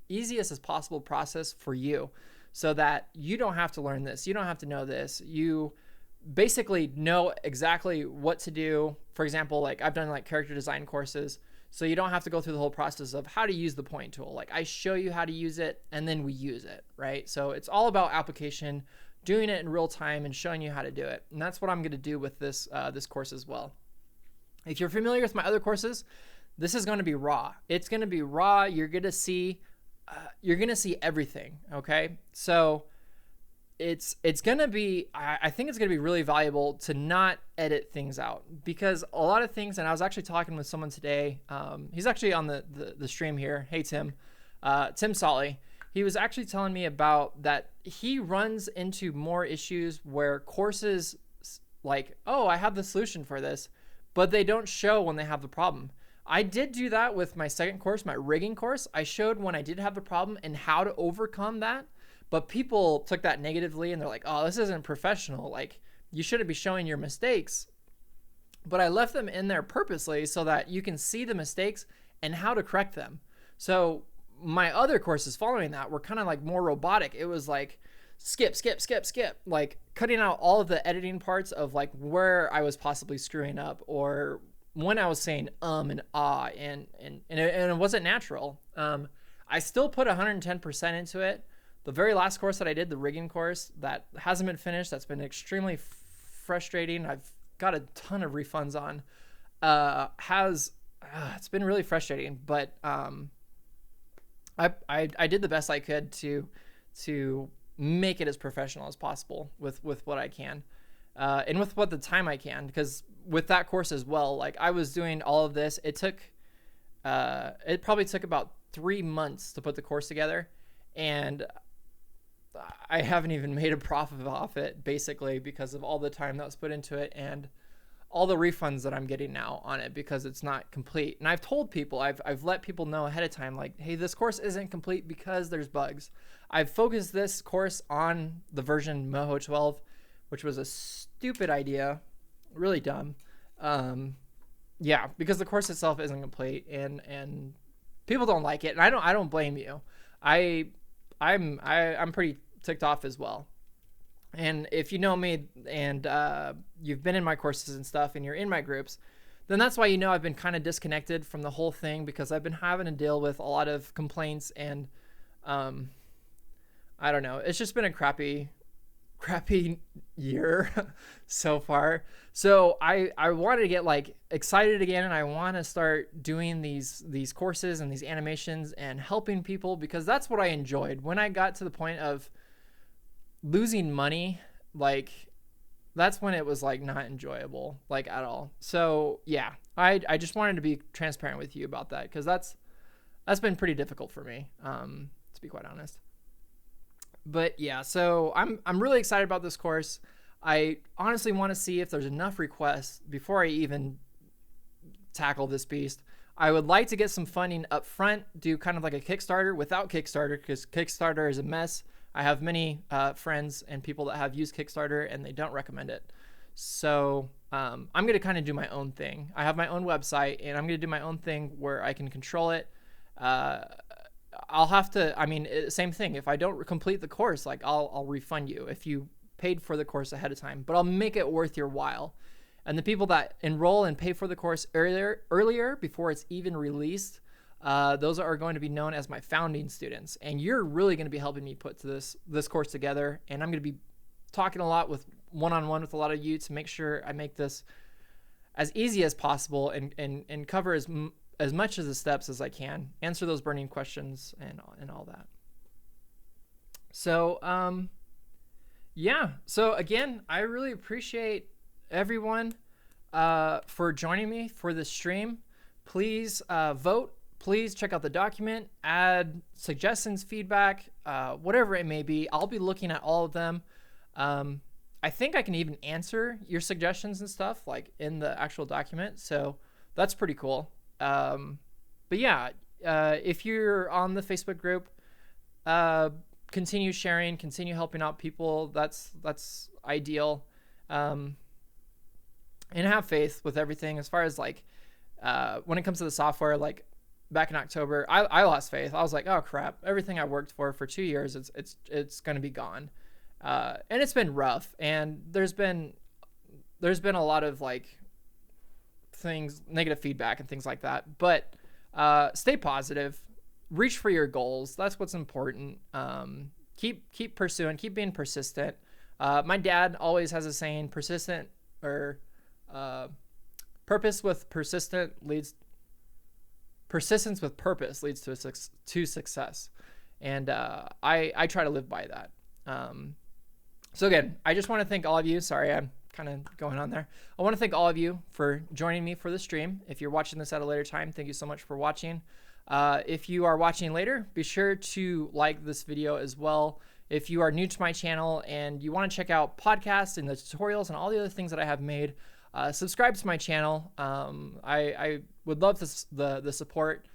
as possible process for you, so that you don't have to learn this, you don't have to know this, you basically know exactly what to do. For example, like I've done like character design courses, so you don't have to go through the whole process of how to use the point tool. Like I show you how to use it and then we use it, right? So it's all about application, doing it in real time and showing you how to do it. And that's what I'm going to do with this course as well. If you're familiar with my other courses, this is going to be raw. It's going to be raw. You're going to see everything. Okay. So it's going to be, I think it's going to be really valuable to not edit things out, because a lot of things, and I was actually talking with someone today. He's actually on the stream here. Hey, Tim Solly. He was actually telling me about that he runs into more issues where courses like, oh, I have the solution for this, but they don't show when they have the problem. I did do that with my second course, my rigging course. I showed when I did have the problem and how to overcome that, but people took that negatively and they're like, oh, this isn't professional. Like, you shouldn't be showing your mistakes. But I left them in there purposely so that you can see the mistakes and how to correct them. So my other courses following that were kind of like more robotic. It was like skip, like cutting out all of the editing parts of like where I was possibly screwing up or when I was saying and ah, and it wasn't natural. I still put 110% into it. The very last course that I did, the rigging course, that hasn't been finished, that's been extremely frustrating. I've got a ton of refunds on. It's been really frustrating, but I did the best I could to make it as professional as possible with what I can, and with what the time I can, because with that course as well, like I was doing all of this, it probably took about 3 months to put the course together, and I haven't even made a profit off it, basically because of all the time that was put into it and all the refunds that I'm getting now on it because it's not complete. And I've told people, I've let people know ahead of time, like, hey, this course isn't complete because there's bugs. I've focused this course on the version Moho 12, which was a stupid idea, really dumb. Yeah, because the course itself isn't complete and people don't like it, and I don't blame you. I'm pretty ticked off as well. And if you know me and you've been in my courses and stuff and you're in my groups, then that's why you know I've been kind of disconnected from the whole thing, because I've been having to deal with a lot of complaints and I don't know. It's just been a crappy year so far. So I wanted to get like excited again, and I want to start doing these courses and these animations and helping people, because that's what I enjoyed. When I got to the point of losing money, like that's when it was like not enjoyable, like at all. So yeah, I just wanted to be transparent with you about that, because that's been pretty difficult for me, to be quite honest. But yeah, so I'm really excited about this course. I honestly want to see if there's enough requests before I even tackle this beast. I would like to get some funding up front, do kind of like a Kickstarter without Kickstarter, because Kickstarter is a mess. I have many friends and people that have used Kickstarter and they don't recommend it. So I'm going to kind of do my own thing. I have my own website and I'm going to do my own thing where I can control it. I'll have to, same thing. If I don't complete the course, like I'll refund you if you paid for the course ahead of time, but I'll make it worth your while. And the people that enroll and pay for the course earlier before it's even released, those are going to be known as my founding students. And you're really going to be helping me put this course together. And I'm going to be talking a lot with one-on-one with a lot of you to make sure I make this as easy as possible and cover as much of the steps as I can, answer those burning questions and all that. So, yeah. So again, I really appreciate everyone for joining me for this stream. Please vote. Please check out the document, add suggestions, feedback, whatever it may be. I'll be looking at all of them. I think I can even answer your suggestions and stuff like in the actual document. So that's pretty cool. But yeah, if you're on the Facebook group, continue sharing, continue helping out people. That's ideal. And have faith with everything as far as like, when it comes to the software, like back in October, I lost faith. I was like, oh crap, everything I worked for 2 years, it's going to be gone. And it's been rough, and there's been a lot of like things, negative feedback and things like that, but stay positive, reach for your goals. That's what's important. Keep pursuing, keep being persistent. My dad always has a saying, persistent or purpose with persistence with purpose leads to success. And I try to live by that. So again, I just want to thank all of you. Sorry, I'm kind of going on there. I want to thank all of you for joining me for the stream. If you're watching this at a later time, thank you so much for watching. If you are watching later, be sure to like this video as well. if you are new to my channel and you want to check out podcasts and the tutorials and all the other things that I have made, subscribe to my channel. I would love the support.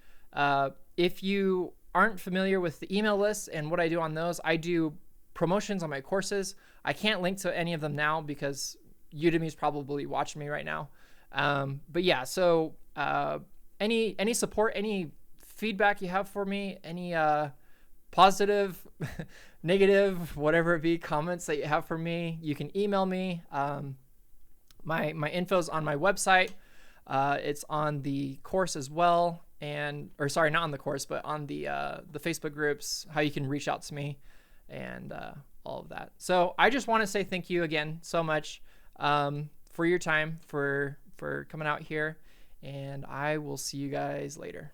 If you aren't familiar with the email list and what I do on those, I do promotions on my courses. I can't link to any of them now because Udemy's probably watching me right now. But yeah, so any support, any feedback you have for me, any positive, negative, whatever it be, comments that you have for me, you can email me. My info's on my website. It's on the course as well, or sorry, not on the course, but on the Facebook groups, how you can reach out to me, and all of that. So I just want to say thank you again so much for your time, for coming out here, and I will see you guys later.